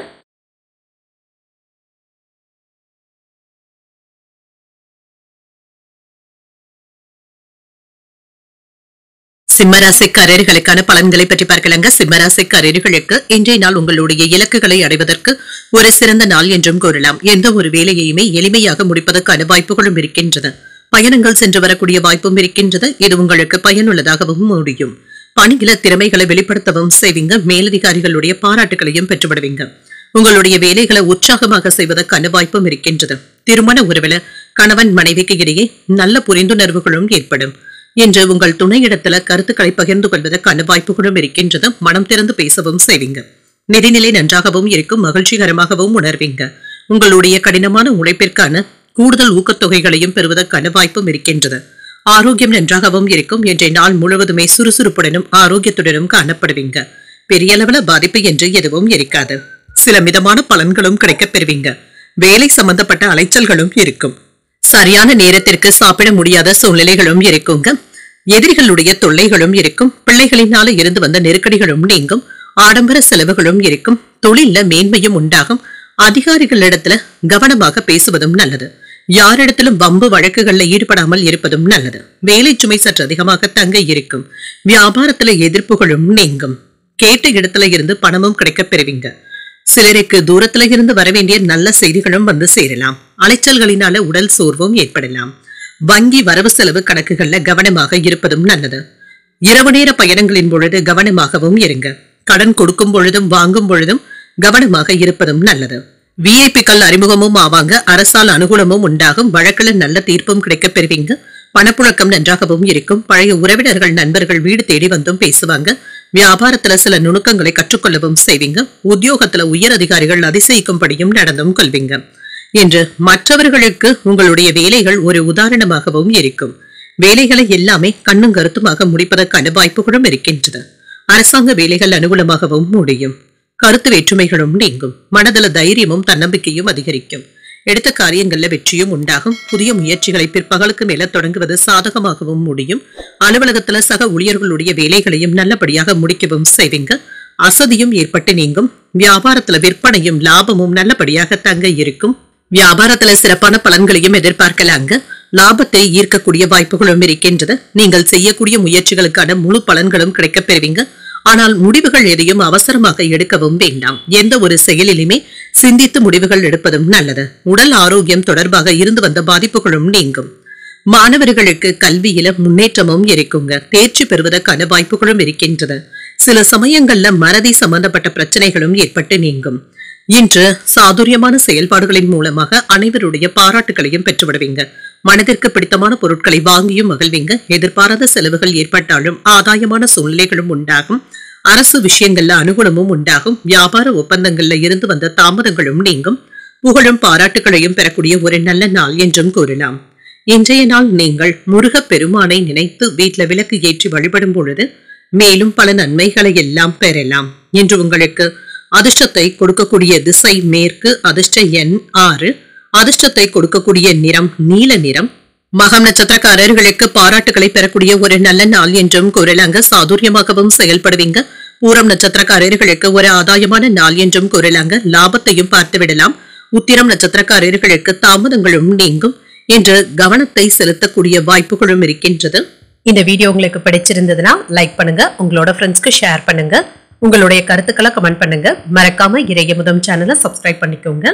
Speaker 1: சிம்மராசிக்காரர்களுக்கான பலன்களை பற்றி பார்க்கலாங்க. சிம்மராசிக்காரர்களுக்கு இன்றைய நாள் உங்களுடைய இலக்குகளை அடைவதற்கு ஒரு சிறந்த நாள் என்றும் கூறலாம். எந்த ஒரு வேலையையுமே எளிமையாக முடிப்பதற்கான வாய்ப்புகளும் இருக்கின்றது. பயணங்கள் சென்று வரக்கூடிய வாய்ப்பும் இருக்கின்றது. இது உங்களுக்கு பயனுள்ளதாகவும் முடியும். பணியில திறமைகளை வெளிப்படுத்தவும் செய்வீங்க. மேலதிகாரிகளுடைய பாராட்டுகளையும் பெற்றுவிடுவீங்க. உங்களுடைய வேலைகளை உற்சாகமாக செய்வதற்கான வாய்ப்பும் இருக்கின்றது. திருமண உறவுல கணவன் மனைவிக்கு இடையே நல்ல புரிந்துணர்வுகளும் ஏற்படும். என்று உங்கள் துணையிடத்துல கருத்துக்களை பகிர்ந்து கொள்வதற்கான வாய்ப்புகளும் இருக்கின்றது. மனம் திறந்து பேசவும் செய்வீங்க. நிதிநிலை நன்றாகவும் இருக்கும். மகிழ்ச்சிகரமாகவும் உணர்வீங்க. உங்களுடைய கடினமான உழைப்பிற்கான கூடுதல் ஊக்கத்தொகைகளையும் பெறுவதற்கான வாய்ப்பும் இருக்கின்றது. ஆரோக்கியம் நன்றாகவும் இருக்கும். இன்றைய நாள் முழுவதுமே சுறுசுறுப்புடனும் ஆரோக்கியத்துடனும் காணப்படுவீங்க. பெரிய அளவுல பாதிப்பு என்று எதுவும் இருக்காது. சில மிதமான பலன்களும் கிடைக்கப் பெறுவீங்க. வேலை சம்பந்தப்பட்ட அலைச்சல்களும் இருக்கும். சரியான நேரத்திற்கு சாப்பிட முடியாத சூழ்நிலைகளும் இருக்குங்க. எதிரிகளுடைய தொல்லைகளும் இருக்கும். பிள்ளைகளினால இருந்து வந்த நெருக்கடிகளும் நீங்கும். ஆடம்பர செலவுகளும் இருக்கும். தொழில மேன்மையும் உண்டாகும். அதிகாரிகளிடத்துல கவனமாக பேசுவதும் நல்லது. யாரிடத்திலும் வம்பு வழக்குகள்ல ஈடுபடாமல் இருப்பதும் நல்லது. வேலை சுமை சற்று அதிகமாக தங்க இருக்கும். வியாபாரத்துல எதிர்ப்புகளும் நீங்கும். கேட்ட இடத்துல இருந்து பணமும் கிடைக்கப் பெறுவீங்க. சிலருக்கு தூரத்துல இருந்து வரவேண்டிய நல்ல செய்திகளும் வந்து சேரலாம். அலைச்சல்களினால உடல் சோர்வும் ஏற்படலாம். வங்கி வரவு செலவு கணக்குகள்ல கவனமாக இருப்பதும் நல்லது. இரவு நேர பயணங்களின் பொழுது கவனமாகவும் இருங்க. கடன் கொடுக்கும் பொழுதும் வாங்கும் பொழுதும் கவனமாக இருப்பதும் நல்லது. விஐபிக்கள் அறிமுகமும் ஆவாங்க. அரசால் அனுகூலமும் உண்டாகும். வழக்குல நல்ல தீர்ப்பும் கிடைக்கப் பெறுவீங்க. பணப்புழக்கம் நன்றாகவும் இருக்கும். பழைய உறவினர்கள் நண்பர்கள் வீடு தேடி வந்தும் பேசுவாங்க. வியாபாரத்துல சில நுணுக்கங்களை கற்றுக்கொள்ளவும் செய்வீங்க. உத்தியோகத்துல உயர் அதிகாரிகள் அதிசயிக்கும்படியும் நடந்தும் கொள்வீங்க. என்று மற்றவர்களுக்கு உங்களுடைய வேலைகள் ஒரு உதாரணமாகவும் இருக்கும். வேலைகளை எல்லாமே கண்ணும் கருத்துமாக முடிப்பதற்கான வாய்ப்புகளும் இருக்கின்றது. அரசாங்க வேலைகள் அனுகூலமாகவும் முடியும். கருத்து வேற்றுமைகளும் நீங்கும். மனதள தைரியமும் தன்னம்பிக்கையும் அதிகரிக்கும். எடுத்த காரியங்கள்ல வெற்றியும் உண்டாகும். புதிய முயற்சிகளை பிற்பகலுக்கு மேல தொடங்குவது சாதகமாகவும் முடியும். அலுவலகத்துல சக ஊழியர்களுடைய வேலைகளையும் நல்லபடியாக முடிக்கவும் செய்வீங்க. அசதியும் ஏற்பட்டு நீங்கும். வியாபாரத்துல விற்பனையும் லாபமும் நல்லபடியாக தங்க இருக்கும். வியாபாரத்துல சிறப்பான பலன்களையும் எதிர்பார்க்கலாங்க. லாபத்தை ஈர்க்கக்கூடிய வாய்ப்புகளும் இருக்கின்றது. நீங்கள் செய்யக்கூடிய முயற்சிகளுக்கான முழு பலன்களும் கிடைக்கப் பெறுவீங்க. ஆனால் முடிவுகள் எதையும் அவசரமாக எடுக்கவும் வேண்டாம். எந்த ஒரு செயலிலுமே சிந்தித்து முடிவுகள் எடுப்பதும் நல்லது. உடல் ஆரோக்கியம் தொடர்பாக இருந்து வந்த பாதிப்புகளும் நீங்கும். மாணவர்களுக்கு கல்வியில முன்னேற்றமும் இருக்குங்க. தேர்ச்சி பெறுவதற்கான வாய்ப்புகளும் இருக்கின்றது. சில சமயங்கள்ல மறதி சம்பந்தப்பட்ட பிரச்சனைகளும் ஏற்பட்டு நீங்கும். இன்று சாதுரியமான செயல்பாடுகளின் மூலமாக அனைவருடைய பாராட்டுகளையும் பெற்றுவிடுவீங்க. மனதிற்கு பிடித்தமான பொருட்களை வாங்கியும் மகிழ்வீங்க. எதிர்பாராத செலவுகள் ஏற்பட்டாலும் ஆதாயமான சூழ்நிலைகளும் உண்டாகும். அரசு விஷயங்கள்ல அனுகூலமும் உண்டாகும். வியாபார ஒப்பந்தங்கள்ல இருந்து வந்த தாமதங்களும் நீங்கும். புகழும் பாராட்டுகளையும் பெறக்கூடிய ஒரு நல்ல நாள் என்றும் கூறலாம். இன்றைய நாள் நீங்கள் முருகப் பெருமானை நினைத்து வீட்டுல விளக்கு ஏற்றி வழிபடும் பொழுது மேலும் பல நன்மைகளை எல்லாம் பெறலாம். இன்று உங்களுக்கு அதிர்ஷ்டத்தை கொடுக்கக்கூடிய திசை மேற்கு. அதிர்ஷ்ட எண் 6. அதிர்ஷ்டத்தை கொடுக்கக்கூடிய நிறம் நீல நிறம். மகம் நட்சத்திரக்காரர்களுக்கு பாராட்டுகளை பெறக்கூடிய ஒரு நல்ல நாள் என்றும் கூறலாங்க. சாதுரியமாகவும் செயல்படுவீங்க. பூரம் நட்சத்திரக்காரர்களுக்கு ஒரு ஆதாயமான நாள் என்றும் கூறலாங்க. லாபத்தையும் பார்த்து விடலாம். உத்திரம் நட்சத்திரக்காரர்களுக்கு தாமதங்களும் நீங்கும் என்று கவனத்தை செலுத்தக்கூடிய வாய்ப்புகளும் இருக்கின்றது. இந்த வீடியோ உங்களுக்கு பிடிச்சிருந்ததுன்னா லைக் பண்ணுங்க. உங்களோட ஃப்ரெண்ட்ஸ்க்கு ஷேர் பண்ணுங்க. உங்களுடைய கருத்துக்களை கமெண்ட் பண்ணுங்க. மறக்காம இறையமுதம் சேனலை சப்ஸ்கிரைப் பண்ணிக்கோங்க.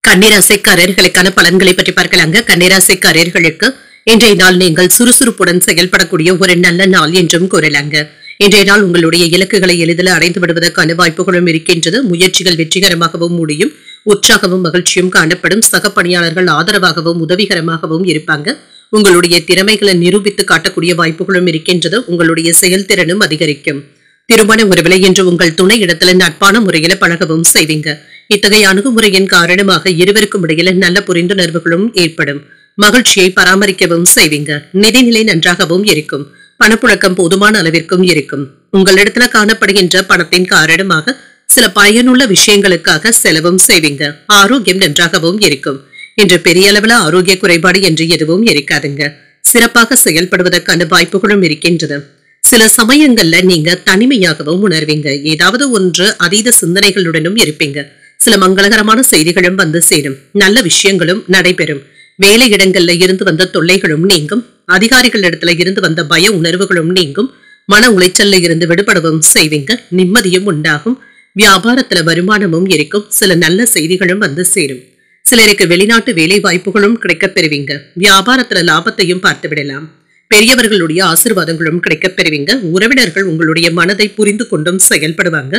Speaker 1: கன்னிராசிக்காரர்களுக்கான பலன்களை பற்றி பார்க்கலாங்க. கன்னிராசிக்காரர்களுக்கு இன்றைய நாள் நீங்கள் சுறுசுறுப்புடன் செயல்படக்கூடிய ஒரு நல்ல நாள் என்றும் கூறலாங்க. இன்றைய நாள் உங்களுடைய இலக்குகளை எளிதில் அடைந்து விடுவதற்கான வாய்ப்புகளும் இருக்கின்றது. முயற்சிகள் வெற்றிகரமாகவும் முடியும். உற்சாகமும் மகிழ்ச்சியும் காணப்படும். சக பணியாளர்கள் ஆதரவாகவும் உதவிகரமாகவும் இருப்பாங்க. உங்களுடைய திறமைகளை நிரூபித்து காட்டக்கூடிய வாய்ப்புகளும் இருக்கின்றது. உங்களுடைய செயல்திறனும் அதிகரிக்கும். திருமண உறவிலை என்று உங்கள் துணை இடத்துல நட்பான முறையில பழகவும் செய்வீங்க. இத்தகைய அணுகுமுறையின் காரணமாக இருவருக்கும் இடையில நல்ல புரிந்துணர்வுகளும் ஏற்படும். மகிழ்ச்சியை பராமரிக்கவும் செய்வீங்க. நிதிநிலை நன்றாகவும் இருக்கும். பணப்புழக்கம் போதுமான அளவிற்கும் இருக்கும். உங்களிடத்துல காணப்படுகின்ற பணத்தின் காரணமாக சில பயனுள்ள விஷயங்களுக்காக செலவும் செய்வீங்க. ஆரோக்கியம் நன்றாகவும் இருக்கும். இன்று பெரிய அளவுல ஆரோக்கிய குறைபாடு என்று எதுவும் இருக்காதுங்க. சிறப்பாக செயல்படுவதற்கான வாய்ப்புகளும் இருக்கின்றது. சில சமயங்கள்ல நீங்க தனிமையாகவும் உணர்வீங்க. ஏதாவது ஒன்று அதீத சிந்தனைகளுடனும் இருப்பீங்க. சில மங்களகரமான செய்திகளும் வந்து சேரும். நல்ல விஷயங்களும் நடைபெறும். வேலை இடங்கள்ல இருந்து வந்த தொல்லைகளும் நீங்கும். அதிகாரிகளிடத்துல இருந்து வந்த பய உணர்வுகளும் நீங்கும். மன உளைச்சல்ல இருந்து விடுபடவும் செய்வீங்க. நிம்மதியும் உண்டாகும். வியாபாரத்துல வருமானமும் இருக்கும். சில நல்ல செய்திகளும் வந்து சேரும். சிலருக்கு வெளிநாட்டு வேலை வாய்ப்புகளும் கிடைக்கப் பெறுவீங்க. வியாபாரத்துல லாபத்தையும் பார்த்து விடலாம். பெரியவர்களுடைய ஆசீர்வாதங்களும் கிடைக்கப் பெறுவீங்க. உறவினர்கள் உங்களுடைய மனதை புரிந்து கொண்டும் செயல்படுவாங்க.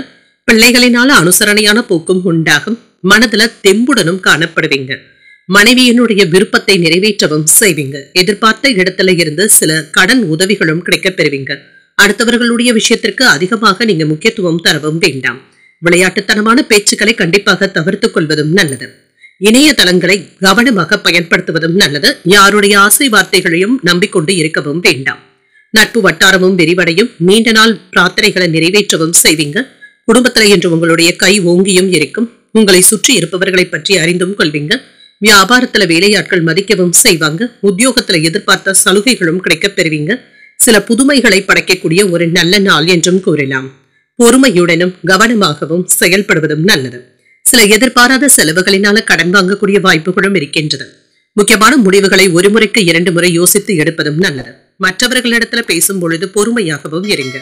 Speaker 1: பிள்ளைகளினால அனுசரணையான போக்கும் உண்டாகும். மனதுல தெம்புடனும் காணப்படுவீங்க. மனைவியினுடைய விருப்பத்தை நிறைவேற்றவும் செய்வீங்க. எதிர்பார்த்த இடத்துல இருந்து சில கடன் உதவிகளும் கிடைக்கப் பெறுவீங்க. அடுத்தவர்களுடைய விஷயத்திற்கு அதிகமாக நீங்க முக்கியத்துவம் தரவும் வேண்டாம். விளையாட்டுத்தனமான பேச்சுக்களை கண்டிப்பாக தவிர்த்துக் கொள்வதும் நல்லது. இணையதளங்களை கவனமாக பயன்படுத்துவதும் நல்லது. யாருடைய ஆசை வார்த்தைகளையும் நம்பிக்கொண்டு இருக்கவும் வேண்டாம். நட்பு வட்டாரமும் விரிவடையும். நீண்ட நாள் பிரார்த்தனைகளை நிறைவேற்றவும் செய்வீங்க. குடும்பத்துல என்று உங்களுடைய கை ஓங்கியும் இருக்கும். உங்களை சுற்றி இருப்பவர்களை பற்றி அறிந்தும் கொள்வீங்க. வியாபாரத்துல வேலையாட்கள் மதிக்கவும் செய்வாங்க. உத்தியோகத்துல எதிர்பார்த்த சலுகைகளும் கிடைக்கப் பெறுவீங்க. சில புதுமைகளை படைக்கக்கூடிய ஒரு நல்ல நாள் என்றும் கூறலாம். பொறுமையுடனும் கவனமாகவும் செயல்படுவதும் நல்லது. சில எதிர்பாராத செலவுகளினால கடன் வாங்கக்கூடிய வாய்ப்புகளும் இருக்கின்றது. முக்கியமான முடிவுகளை ஒரு முறைக்கு 2 முறை யோசித்து எடுப்பதும் நல்லது. மற்றவர்களிடத்துல பேசும் பொழுது பொறுமையாகவும் இருங்க.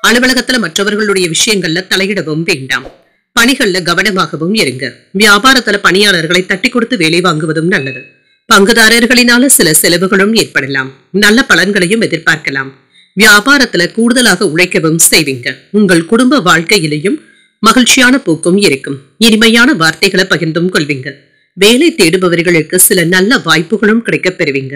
Speaker 1: அலுவலகத்துல மற்றவர்களுடைய விஷயங்கள்ல தலையிடவும் வேண்டாம். பணிகள்ல கவனமாகவும் இருங்க. வியாபாரத்துல பணியாளர்களை தட்டி கொடுத்து வேலை வாங்குவதும் நல்லது. பங்குதாரர்களினால சில செலவுகளும் ஏற்படலாம். நல்ல பலன்களையும் எதிர்பார்க்கலாம். வியாபாரத்துல கூடுதலாக உழைக்கவும் செய்வீங்க. உங்கள் குடும்ப வாழ்க்கையிலையும் மகிழ்ச்சியான போக்கும் இருக்கும். இனிமையான வார்த்தைகளை பகிர்ந்தும் கொள்வீங்க. வேலை தேடுபவர்களுக்கு சில நல்ல வாய்ப்புகளும் கிடைக்கப் பெறுவீங்க.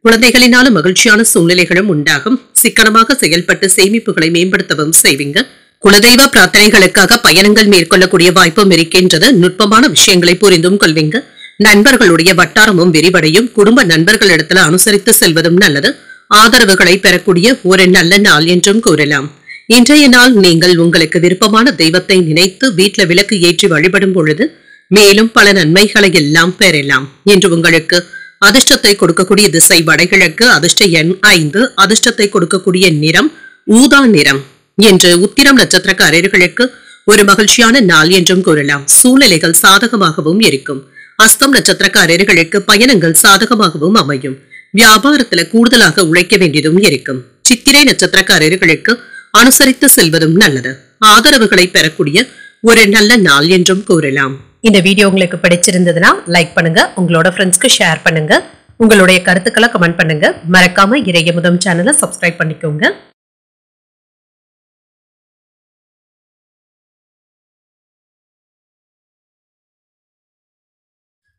Speaker 1: குழந்தைகளினால மகிழ்ச்சியான சூழ்நிலைகளும் உண்டாகும். சிக்கனமாக செயல்பட்டு சேமிப்புகளை மேம்படுத்தவும் செய்வீங்க. குலதெய்வ பிரார்த்தனைகளுக்காக பயணங்கள் மேற்கொள்ளக்கூடிய வாய்ப்பும் இருக்கின்றது. நுட்பமான விஷயங்களை புரிந்தும் கொள்வீங்க. நண்பர்களுடைய வட்டாரமும் விரிவடையும். குடும்ப நண்பர்களிடத்துல அனுசரித்து செல்வதும் நல்லது. ஆதரவுகளை பெறக்கூடிய ஒரு நல்ல நாள் என்றும் கூறலாம். இன்றைய நாள் நீங்கள் உங்களுக்கு விருப்பமான தெய்வத்தை நினைத்து வீட்ல விளக்கு ஏற்றி வழிபடும் பொழுது மேலும் பல நன்மைகளை எல்லாம் பெறலாம். என்று உங்களுக்கு அதிர்ஷ்டத்தை கொடுக்கக்கூடிய திசை வடகிழக்கு, அதிர்ஷ்ட எண் 5, அதிர்ஷ்டத்தை கொடுக்கக்கூடிய நிறம் ஊதா நிறம். என்று உத்திரம் நட்சத்திரக்காரர்களுக்கு ஒரு மகிழ்ச்சியான நாள் என்றும் கூறலாம். சூழ்நிலைகள் சாதகமாகவும் இருக்கும். அஸ்தம் நட்சத்திரக்காரர்களுக்கு பயணங்கள் சாதகமாகவும் அமையும். வியாபாரத்துல கூடுதலாக உழைக்க வேண்டியதும் இருக்கும். சித்திரை நட்சத்திரக்காரர்களுக்கு அனுசரித்து செல்வதும் நல்லது. ஆதரவுகளை பெறக்கூடிய ஒரு நல்ல நாள் என்றும் கூறலாம். இந்த வீடியோ உங்களுக்கு பிடிச்சிருந்ததுன்னா லைக் பண்ணுங்க, உங்களோட ஃப்ரெண்ட்ஸ்க்கு ஷேர் பண்ணுங்க, உங்களுடைய கருத்துக்களை கமெண்ட் பண்ணுங்க. மறக்காம இறையமுதம் சேனலை சப்ஸ்கிரைப் பண்ணிக்கோங்க.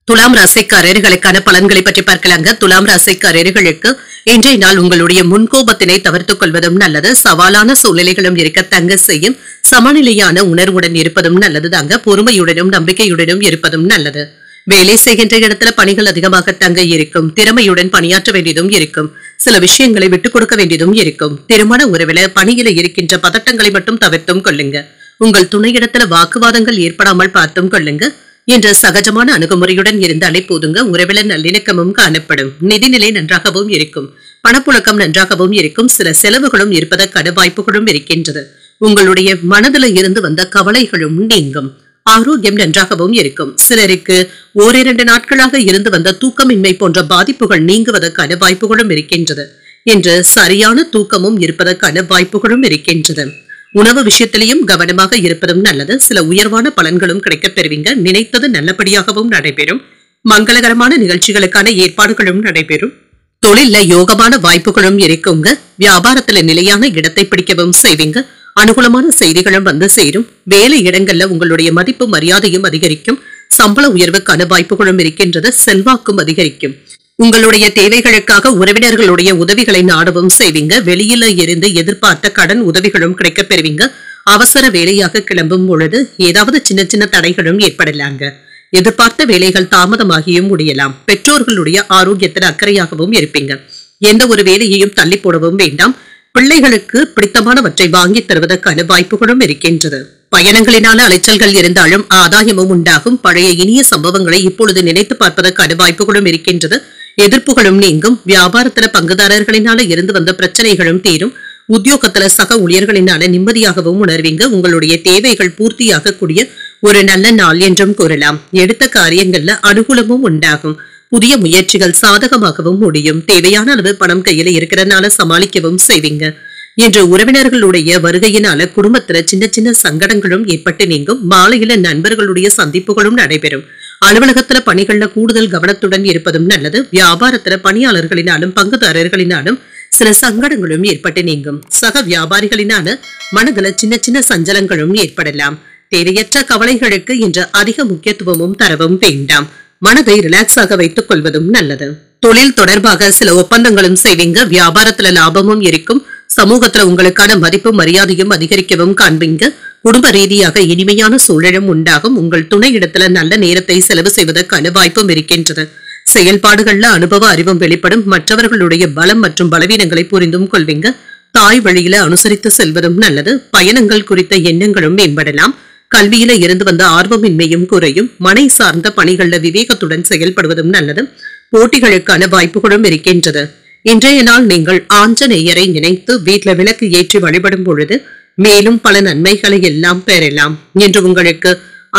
Speaker 1: துலாம் ராசிக்காரர்களுக்கான பலன்களை பற்றி பார்க்கலாங்க. துலாம் ராசிக்காரர்களுக்கு இன்றைய நாள் உங்களுடைய முன்கோபத்தினை தவிர்த்துக் கொள்வதும் நல்லது. சவாலான சூழ்நிலைகளும் இருக்க தங்க செய்யும். சமநிலையான உணர்வுடன் இருப்பதும் நல்லது தாங்க. பொறுமையுடனும் நம்பிக்கையுடனும் இருப்பதும் நல்லது. வேலை செய்கின்ற இடத்துல பணிகள் அதிகமாக தங்க இருக்கும். திறமையுடன் பணியாற்ற வேண்டியதும் இருக்கும். சில விஷயங்களை விட்டுக் கொடுக்க வேண்டியதும் இருக்கும். திருமண உறவில பணியில இருக்கின்ற பதட்டங்களை மட்டும் தவிர்த்தும் கொள்ளுங்க. உங்கள் துணையிடத்துல வாக்குவாதங்கள் ஏற்படாமல் பார்த்தும் கொள்ளுங்க. என்ற சகஜமான அணுகுமுறையுடன் இருந்தாலே போதுங்க. உறவில நல்லிணக்கமும் காணப்படும். நிதிநிலை நன்றாகவும் இருக்கும். பணப்புழக்கம் நன்றாகவும் இருக்கும். சில செலவுகளும் இருப்பதற்கான வாய்ப்புகளும் இருக்கின்றது. உங்களுடைய மனதில் இருந்து வந்த கவலைகளும் நீங்கும். ஆரோக்கியம் நன்றாகவும் இருக்கும். சிலருக்கு ஓரிரண்டு நாட்களாக இருந்து வந்த தூக்கமின்மை போன்ற பாதிப்புகள் நீங்குவதற்கான வாய்ப்புகளும் இருக்கின்றது. என்று சரியான தூக்கமும் இருப்பதற்கான வாய்ப்புகளும் இருக்கின்றது. உணவு விஷயத்திலையும் கவனமாக இருப்பதும் நல்லது. சில உயர்வான பலன்களும் கிடைக்கப் பெறுவீங்க. நினைத்தது நல்லபடியாகவும் நடைபெறும். மங்களகரமான நிகழ்ச்சிகளுக்கான ஏற்பாடுகளும் நடைபெறும். தொழில யோகமான வாய்ப்புகளும் இருக்குங்க. வியாபாரத்துல நிலையான இடத்தை பிடிக்கவும் செய்வீங்க. அனுகூலமான செய்திகளும் வந்து சேரும். வேலை இடங்கள்ல உங்களுடைய மதிப்பு மரியாதையும் அதிகரிக்கும். சம்பள உயர்வுக்கான வாய்ப்புகளும் இருக்கின்றது. செல்வாக்கும் அதிகரிக்கும். உங்களுடைய தேவைகளுக்காக உறவினர்களுடைய உதவிகளை நாடவும் செய்வீங்க. வெளியில இருந்து எதிர்பார்த்த கடன் உதவிகளும் கிடைக்கப் பெறுவீங்க. அவசர வேலையாக கிளம்பும் பொழுது ஏதாவது சின்ன சின்ன தடைகளும் ஏற்படலாங்க. எதிர்பார்த்த வேலைகள் தாமதமாகியும் முடியலாம். பெற்றோர்களுடைய ஆரோக்கியத்தில் அக்கறையாகவும் இருப்பீங்க. எந்த ஒரு வேலையையும் தள்ளி போடவும் வேண்டாம். பிள்ளைகளுக்கு பிடித்தமானவற்றை வாங்கி தருவதற்கான வாய்ப்புகளும் இருக்கின்றது. பயணங்களினால அலைச்சல்கள் இருந்தாலும் ஆதாயமும் உண்டாகும். பழைய இனிய சம்பவங்களை இப்பொழுது நினைத்து பார்ப்பதற்கான வாய்ப்புகளும் இருக்கின்றது. எதிர்ப்புகளும் நீங்கும். வியாபாரத்துல பங்குதாரர்களினால இருந்து வந்த பிரச்சனைகளும் தீரும். உத்தியோகத்துல சக ஊழியர்களினால நிம்மதியாகவும் உணர்வீங்க. உங்களுடைய தேவைகள் பூர்த்தியாக கூடிய ஒரு நல்ல நாள் என்றும் கூறலாம். எடுத்த காரியங்கள்ல அனுகூலமும் உண்டாகும். புதிய முயற்சிகள் சாதகமாகவும் முடியும். தேவையான அளவு பணம் கையில இருக்கிறதுனால சமாளிக்கவும் செய்வீங்க. என்று உறவினர்களுடைய வருகையினால குடும்பத்துல சின்ன சின்ன சங்கடங்களும் ஏற்பட்டு நீங்கும். மாலையில நண்பர்களுடைய சந்திப்புகளும் நடைபெறும். அலுவலகத்துல பணிகள்ல கூடுதல் கவனத்துடன் இருப்பதும் நல்லது. வியாபாரத்துல பணியாளர்களினாலும் பங்குதாரர்களினாலும் சில சங்கடங்களும் ஏற்பட்டு நீங்கும். சக வியாபாரிகளினால மனதுல சின்ன சின்ன சஞ்சலங்களும் ஏற்படலாம். தேவையற்ற கவலைகளுக்கு இன்று அதிக முக்கியத்துவமும் தரவும் வேண்டாம். மனதை ரிலாக்ஸாக வைத்துக் கொள்வதும் நல்லது. தொழில் தொடர்பாக சில ஒப்பந்தங்களும் செய்வீங்க. வியாபாரத்துல லாபமும் இருக்கும். சமூகத்துல உங்களுக்கான மதிப்பு மரியாதையும் அதிகரிக்கவும் காண்பீங்க. குடும்ப ரீதியாக இனிமையான சூழலும் உண்டாகும். உங்கள் துணை இடத்துல நல்ல நேரத்தை செலவு செய்வதற்கான வாய்ப்பும் இருக்கின்றது. செயல்பாடுகள்ல அனுபவ அறிவும் வெளிப்படும். மற்றவர்களுடைய பலம் மற்றும் பலவீனங்களை புரிந்தும் கொள்வீங்க. தாய் வழியில அனுசரித்து செல்வதும் நல்லது. பயணங்கள் குறித்த எண்ணங்களும் மேம்படலாம். கல்வியில இருந்து வந்த ஆர்வமின்மையும் குறையும். மனை சார்ந்த பணிகள்ல விவேகத்துடன் செயல்படுவதும் நல்லது. போட்டிகளுக்கான வாய்ப்புகளும் இருக்கின்றது. இன்றைய நாள் நீங்கள் ஆஞ்சநேயரை நினைத்து வீட்ல விளக்கு ஏற்றி வழிபடும் பொழுது மேலும் பல நன்மைகளை எல்லாம் பெறலாம். என்று உங்களுக்கு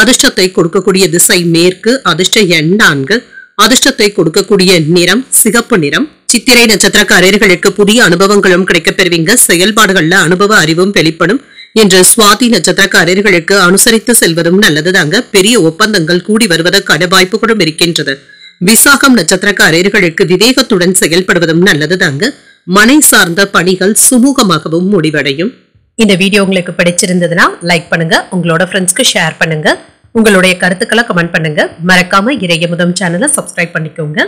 Speaker 1: அதிர்ஷ்டத்தை கொடுக்கக்கூடிய திசை மேற்கு, அதிர்ஷ்ட எண் 4, அதிர்ஷ்டத்தை கொடுக்கக்கூடிய நிறம் சிகப்பு நிறம். சித்திரை நட்சத்திரக்காரர்களுக்கு புதிய அனுபவங்களும் கிடைக்கப் பெறுவீங்க. செயல்பாடுகள்ல அனுபவ அறிவும் வெளிப்படும். என்று சுவாதி நட்சத்திரக்காரர்களுக்கு அனுசரித்து செல்வதும் நல்லதுதாங்க. பெரிய ஒப்பந்தங்கள் கூடி வருவதற்கான வாய்ப்புகளும் இருக்கின்றது. விசாகம் நட்சத்திரக்காரர்களுக்கு விவேகத்துடன் செயல்படுவதும் நல்லதுதாங்க. மனை சார்ந்த பணிகள் சுமூகமாகவும் முடிவடையும். இந்த வீடியோ உங்களுக்கு பிடிச்சிருந்ததுன்னா லைக் பண்ணுங்க, உங்களோட ஃப்ரெண்ட்ஸ்க்கு ஷேர் பண்ணுங்க, உங்களுடைய கருத்துக்களை கமெண்ட் பண்ணுங்க. மறக்காம இறையமுதம் சேனலை சப்ஸ்கிரைப் பண்ணிக்கோங்க.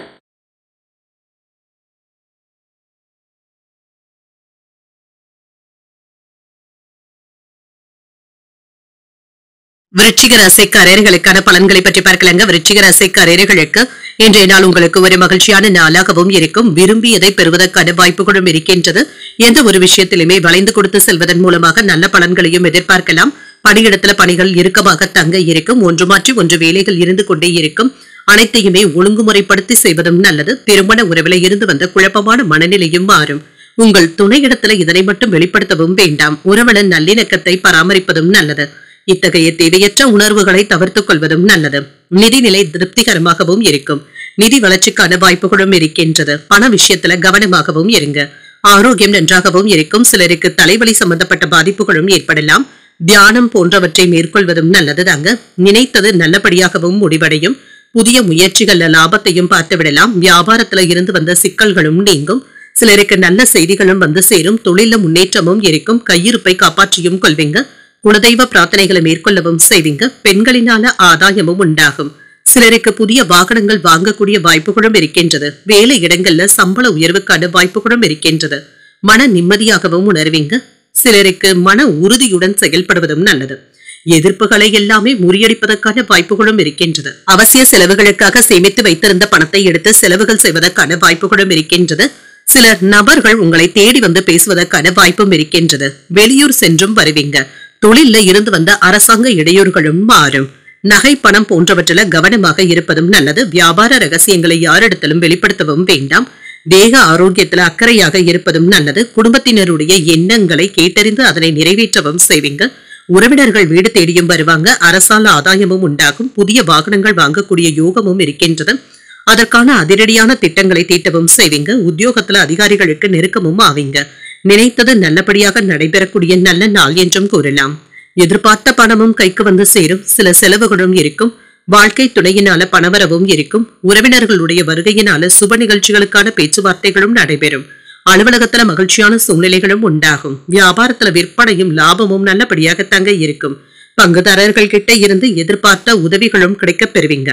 Speaker 1: விருச்சிக ராசிக்காரர்களுக்கான பலன்களை பற்றி பார்க்கலாங்க. விருச்சிக ராசிக்காரர்களுக்கு இன்றைய நாள் உங்களுக்கு ஒரு மகிழ்ச்சியான நாளாகவும் இருக்கும். விரும்பியதை பெறுவதற்கான வாய்ப்புகளும் இருக்கின்றது. எந்த ஒரு விஷயத்திலுமே வளைந்து கொடுத்து செல்வதன் மூலமாக நல்ல பலன்களையும் எதிர்பார்க்கலாம். பணியிடத்துல பணிகள் இறுக்கமாக தங்க இருக்கும். ஒன்று மாற்றி ஒன்று வேலைகள் இருந்து கொண்டே இருக்கும். அனைத்தையுமே ஒழுங்குமுறைப்படுத்தி செய்வதும் நல்லது. திருமண உறவில இருந்து வந்த குழப்பமான மனநிலையும் மாறும். உங்கள் துணையிடத்துல இதனை மட்டும் வெளிப்படுத்தவும் வேண்டாம். உறவுல நல்லிணக்கத்தை பராமரிப்பதும் நல்லது. இத்தகைய தேவையற்ற உணர்வுகளை தவிர்த்துக் கொள்வதும் நல்லது. நிதிநிலை திருப்திகரமாகவும் இருக்கும். நிதி வளர்ச்சிக்கான வாய்ப்புகளும் இருக்கின்றது. பண விஷயத்துல கவனமாகவும் இருங்க. ஆரோக்கியம் நன்றாகவும் இருக்கும். சிலருக்கு தலைவலி சம்பந்தப்பட்ட பாதிப்புகளும் ஏற்படலாம். தியானம் போன்றவற்றை மேற்கொள்வதும் நல்லது தாங்க. நினைத்தது நல்லபடியாகவும் முடிவடையும். புதிய முயற்சிகள்ல லாபத்தையும் பார்த்து விடலாம். வியாபாரத்துல இருந்து வந்த சிக்கல்களும் நீங்கும். சிலருக்கு நல்ல செய்திகளும் வந்து சேரும். தொழில முன்னேற்றமும் இருக்கும். கையிருப்பை காப்பாற்றியும் கொள்வீங்க. குலதெய்வ பிரார்த்தனைகளை மேற்கொள்ளவும் செய்வீங்க. பெண்களினால ஆதாயமும் உண்டாகும். சிலருக்கு புதிய வாகனங்கள் வாங்கக்கூடிய வாய்ப்புகளும் இருக்கின்றது. வேலை இடங்கள்ல சம்பள உயர்வுக்கான வாய்ப்புகளும் இருக்கின்றது. மன நிம்மதியாகவும் உணர்வீங்க. சிலருக்கு மன உறுதியுடன் செயல்படுவதும் நல்லது. எதிர்ப்புகளை எல்லாமே முறியடிப்பதற்கான வாய்ப்புகளும் இருக்கின்றது. அவசிய செலவுகளுக்காக சேமித்து வைத்திருந்த பணத்தை எடுத்து செலவுகள் செய்வதற்கான வாய்ப்புகளும் இருக்கின்றது. சில நபர்கள் உங்களை தேடி வந்து பேசுவதற்கான வாய்ப்பும் இருக்கின்றது. வெளியூர் சென்றும் வருவீங்க. தொழில இருந்து வந்த அரசாங்க இடையூறுகளும் மாறும். நகை பணம் போன்றவற்றில கவனமாக இருப்பதும் நல்லது. வியாபார ரகசியங்களை யாரிடத்திலும் வெளிப்படுத்தவும் வேண்டாம். தேக ஆரோக்கியத்துல அக்கறையாக இருப்பதும் நல்லது. குடும்பத்தினருடைய எண்ணங்களை கேட்டறிந்து அதனை நிறைவேற்றவும் செய்வீங்க. உறவினர்கள் வீடு தேடியும் வருவாங்க. அரசால ஆதாயமும் உண்டாகும். புதிய வாகனங்கள் வாங்கக்கூடிய யோகமும் இருக்கின்றது. அதற்கான அதிரடியான திட்டங்களை தீட்டவும் செய்வீங்க. உத்தியோகத்துல அதிகாரிகளுக்கு நெருக்கமும் ஆவீங்க. நினைத்தது நல்லபடியாக நடைபெறக்கூடிய நல்ல நாள் என்றும் கூறலாம். எதிர்பார்த்த பணமும் கைக்கு வந்து சேரும். சில செலவுகளும் இருக்கும். வாழ்க்கை துணையினால பணவரவும் இருக்கும். உறவினர்களுடைய வருகையினால சுப நிகழ்ச்சிகளுக்கான பேச்சுவார்த்தைகளும் நடைபெறும். அலுவலகத்துல மகிழ்ச்சியான சூழ்நிலைகளும் உண்டாகும். வியாபாரத்துல விற்பனையும் லாபமும் நல்லபடியாக தங்க இருக்கும். பங்குதாரர்கள் கிட்ட இருந்து எதிர்பார்த்த உதவிகளும் கிடைக்கப் பெறுவீங்க.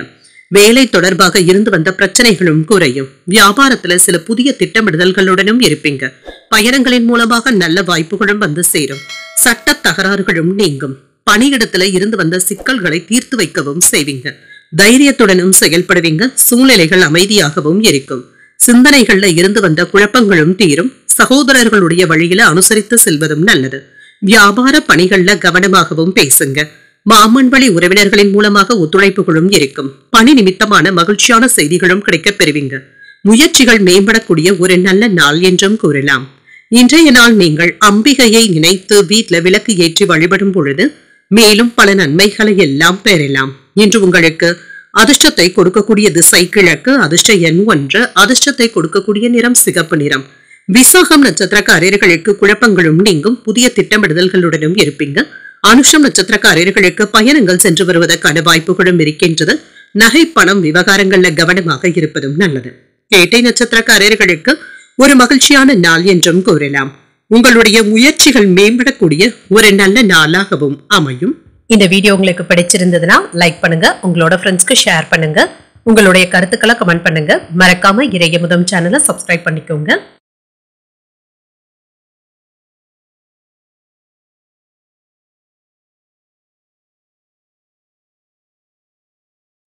Speaker 1: வேலை தொடர்பாக இருந்து வந்த பிரச்சனைகளும் குறையும். வியாபாரத்துல சில புதிய திட்டமிடுதல்களுடனும் இருப்பீங்க. பயணங்களின் மூலமாக நல்ல வாய்ப்புகளும் வந்து சேரும். சட்ட தகராறுகளும் நீங்கும். பணியிடத்துல இருந்து வந்த சிக்கல்களை தீர்த்து வைக்கவும் செய்வீங்க. தைரியத்துடனும் செயல்படுவீங்க. சூழ்நிலைகள் அமைதியாகவும் இருக்கும். சிந்தனைகள்ல இருந்து வந்த குழப்பங்களும் தீரும். சகோதரர்களுடைய வழியில அனுசரித்து செல்வதும் நல்லது. வியாபார பணிகள்ல கவனமாகவும் பேசுங்க. மாமன் வழி உறவினர்களின் மூலமாக ஒத்துழைப்புகளும் இருக்கும். பணி நிமித்தமான மகிழ்ச்சியான செய்திகளும் கிடைக்கப் பெறுவீங்க. முயற்சிகள் மேம்படக்கூடிய ஒரு நல்ல நாள் என்றும் கூறலாம். இன்றைய நாள் நீங்கள் அம்பிகையை நினைத்து வீட்டுல விளக்கு ஏற்றி வழிபடும் பொழுது மேலும் பல நன்மைகளை எல்லாம் பெறலாம். இன்று உங்களுக்கு அதிர்ஷ்டத்தை கொடுக்கக்கூடிய திசை கிழக்கு. அதிர்ஷ்ட எண் 1. அதிர்ஷ்டத்தை கொடுக்கக்கூடிய நிறம் சிகப்பு நிறம். விசாகம் நட்சத்திரக்காரர்களுக்கு குழப்பங்களும் நீங்கும். புதிய திட்டமிடுதல்களுடனும் இருப்பீங்க. அனுஷம் நட்சத்திரக்காரர்களுக்கு பயணங்கள் சென்று வருவதற்கான வாய்ப்புகளும் இருக்கின்றது. நகை பணம் விவகாரங்கள்ல கவனமாக இருப்பதும் நல்லது. கேட்டை நட்சத்திரக்காரர்களுக்கு ஒரு மகிழ்ச்சியான நாள் என்றும் கூறலாம். உங்களுடைய முயற்சிகள் மேம்படக்கூடிய ஒரு நல்ல நாளாகவும் அமையும். இந்த வீடியோ உங்களுக்கு பிடிச்சிருந்ததுன்னா லைக் பண்ணுங்க. உங்களோட ஃப்ரெண்ட்ஸ்க்கு ஷேர் பண்ணுங்க. உங்களுடைய கருத்துக்களை கமெண்ட் பண்ணுங்க. மறக்காம இறையமுதம் சேனலை சப்ஸ்கிரைப் பண்ணிக்கோங்க.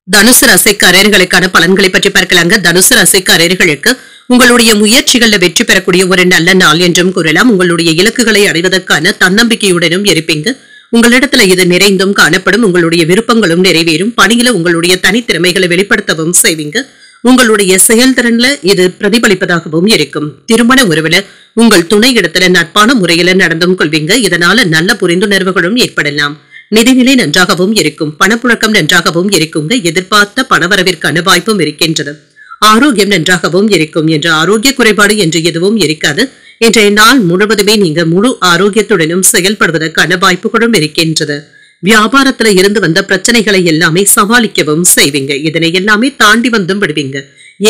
Speaker 1: தனுசு ராசிக்காரர்களுக்கான பலன்களை பற்றி பார்க்கலாங்க. தனுசு ராசிக்காரர்களுக்கு உங்களுடைய முயற்சிகள்ல வெற்றி பெறக்கூடிய ஒரு நல்ல நாள் என்றும் கூறலாம். உங்களுடைய இலக்குகளை அடைவதற்கான தன்னம்பிக்கையுடனும் இருப்பீங்க. உங்களிடத்துல இது நிறைந்தும் காணப்படும். உங்களுடைய விருப்பங்களும் நிறைவேறும். பணியில உங்களுடைய தனித்திறமைகளை வெளிப்படுத்தவும் செய்வீங்க. உங்களுடைய செயல்திறன்ல இது பிரதிபலிப்பதாகவும் இருக்கும். திருமண உறவுல உங்கள் துணை இடத்துல நட்பான முறையில நடந்தும் கொள்வீங்க. இதனால நல்ல புரிந்துணர்வுகளும் ஏற்படலாம். நிதிநிலை நன்றாகவும் இருக்கும். பணப்புழக்கம் நன்றாகவும் இருக்குங்க. எதிர்பார்த்த பணவரவிற்கான வாய்ப்பும் இருக்கின்றது. ஆரோக்கியம் நன்றாகவும் இருக்கும். என்ற ஆரோக்கிய குறைபாடு என்று எதுவும் இருக்காது. இன்றைய நாள் முழுவதுமே நீங்க முழு ஆரோக்கியத்துடனும் செயல்படுவதற்கான வாய்ப்புகளும் இருக்கின்றது. வியாபாரத்துல இருந்து வந்த பிரச்சனைகளை எல்லாமே சமாளிக்கவும் செய்வீங்க. இதனை எல்லாமே தாண்டி வந்தும் விடுவீங்க.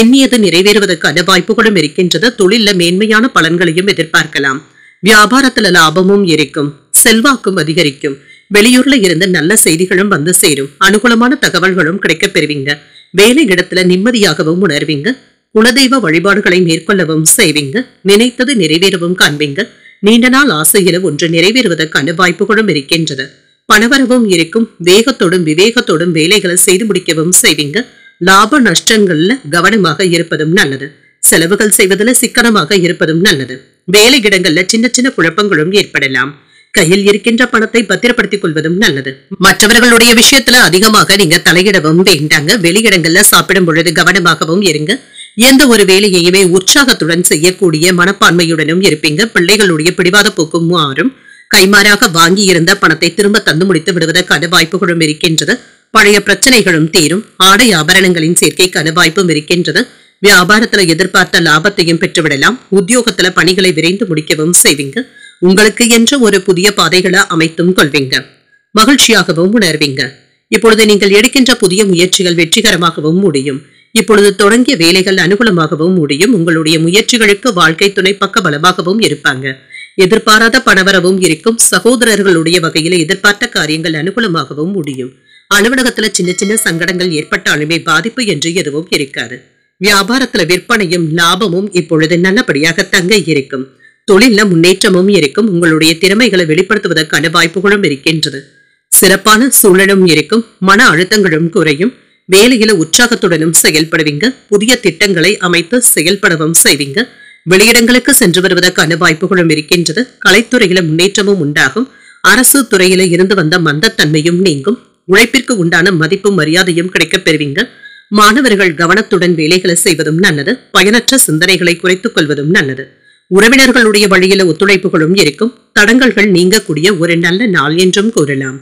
Speaker 1: எண்ணியது நிறைவேறுவதற்கான வாய்ப்புகளும் இருக்கின்றது. தொழில மேன்மையான பலன்களையும் எதிர்பார்க்கலாம். வியாபாரத்துல லாபமும் இருக்கும். செல்வாக்கும் அதிகரிக்கும். வெளியூர்ல இருந்து நல்ல செய்திகளும் வந்து சேரும். அனுகூலமான தகவல்களும் கிடைக்கப் பெறுவீங்க. வேலை இடத்துல நிம்மதியாகவும் உணர்வீங்க. குலதெய்வ வழிபாடுகளை மேற்கொள்ளவும் செய்வீங்க. நினைத்தது நிறைவேறவும் காண்பீங்க. நீண்ட நாள் ஆசையில ஒன்று நிறைவேறுவதற்கான வாய்ப்புகளும் இருக்கின்றது. பணவரவும் இருக்கும். வேகத்தோடும் விவேகத்தோடும் வேலைகளை செய்து முடிக்கவும் செய்வீங்க. லாப நஷ்டங்கள்ல கவனமாக இருப்பதும் நல்லது. செலவுகள் செய்வதில் சிக்கனமாக இருப்பதும் நல்லது. வேலையிடங்கள்ல சின்ன சின்ன குழப்பங்களும் ஏற்படலாம். கையில் இருக்கின்ற பணத்தை பத்திரப்படுத்திக் கொள்வதும் நல்லது. மற்றவர்களுடைய விஷயத்துல அதிகமாக நீங்க தலையிடவும் வேண்டாங்க. வெளியிடங்கள்ல சாப்பிடும் பொழுது கவனமாகவும் இருங்க. எந்த ஒரு வேலையையுமே உற்சாகத்துடன் செய்யக்கூடிய மனப்பான்மையுடனும் இருப்பீங்க. பிள்ளைகளுடைய பிடிவாத போக்கும் மாறும். கைமாறாக வாங்கி இருந்த பணத்தை திரும்ப தந்து முடித்து விடுவதற்கான வாய்ப்புகளும் இருக்கின்றது. பழைய பிரச்சனைகளும் தீரும். ஆடை ஆபரணங்களின் சேர்க்கைக்கான வாய்ப்பும் இருக்கின்றது. வியாபாரத்துல எதிர்பார்த்த லாபத்தையும் பெற்றுவிடலாம். உத்தியோகத்துல பணிகளை விரைந்து முடிக்கவும் செய்வீங்க. உங்களுக்கு என்று ஒரு புதிய பாதைகளை அமைத்தும் கொள்வீங்க. மகிழ்ச்சியாகவும் உணர்வீங்க. இப்பொழுது நீங்கள் எடுக்கின்ற புதிய முயற்சிகள் வெற்றிகரமாகவும் முடியும். இப்பொழுது தொடங்கிய வேலைகள் அனுகூலமாகவும் முடியும். உங்களுடைய முயற்சிகளுக்கு வாழ்க்கை துணை பக்க பலமாகவும் இருப்பாங்க. எதிர்பாராத பணவரவும் இருக்கும். சகோதரர்களுடைய வகையில எதிர்பார்த்த காரியங்கள் அனுகூலமாகவும் முடியும். அலுவலகத்துல சின்ன சின்ன சங்கடங்கள் ஏற்பட்டாலுமே பாதிப்பு என்று எதுவும் இருக்காது. வியாபாரத்துல விற்பனையும் லாபமும் இப்பொழுது நல்லபடியாக தங்க இருக்கும். தொழில முன்னேற்றமும் இருக்கும். உங்களுடைய திறமைகளை வெளிப்படுத்துவதற்கான வாய்ப்புகளும் இருக்கின்றது. சிறப்பான சூழலும் இருக்கும். மன அழுத்தங்களும் குறையும். வேலையில உற்சாகத்துடனும் செயல்படுவீங்க. புதிய திட்டங்களை அமைத்து செயல்படவும் செய்வீங்க. வெளியிடங்களுக்கு சென்று வருவதற்கான வாய்ப்புகளும் இருக்கின்றது. கலைத்துறையில முன்னேற்றமும் உண்டாகும். அரசு துறையில இருந்து வந்த மந்தத்தன்மையும் நீங்கும். உழைப்பிற்கு உண்டான மதிப்பும் மரியாதையும் கிடைக்கப் பெறுவீங்க. மாணவர்கள் கவனத்துடன் வேலைகளை செய்வதும் நல்லது. பயனற்ற சிந்தனைகளை குறைத்துக் கொள்வதும் நல்லது. உறவினர்களுடைய வழியில ஒத்துழைப்புகளும் இருக்கும். தடங்கல்கள் நீங்கக்கூடிய ஒரு நல்ல நாள் என்றும் கூறலாம்.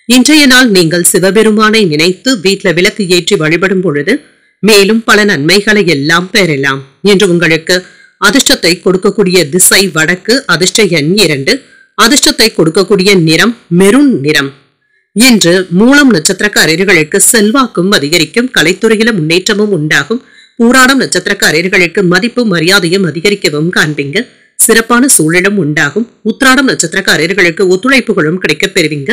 Speaker 1: இன்றைய நாள் நீங்கள் சிவபெருமானை நினைத்து வீட்டுல விளக்கு ஏற்றி வழிபடும் பொழுது மேலும் பல நன்மைகளை எல்லாம் பெறலாம். என்று உங்களுக்கு அதிர்ஷ்டத்தை கொடுக்கக்கூடிய திசை வடக்கு. அதிர்ஷ்ட எண் 2. அதிர்ஷ்டத்தை கொடுக்கக்கூடிய நிறம் மெரூன் நிறம். இன்று மூலம் நட்சத்திரக்காரர்களுக்கு செல்வாக்கும் அதிகரிக்கும். கலைத்துறையில முன்னேற்றமும் உண்டாகும். பூராடம் நட்சத்திரக்காரர்களுக்கு மதிப்பு மரியாதையும் அதிகரிக்கவும் காண்பீங்க. சிறப்பான சூழலும் உண்டாகும். உத்திராடம் நட்சத்திரக்காரர்களுக்கு ஒத்துழைப்புகளும் கிடைக்கப் பெறுவீங்க.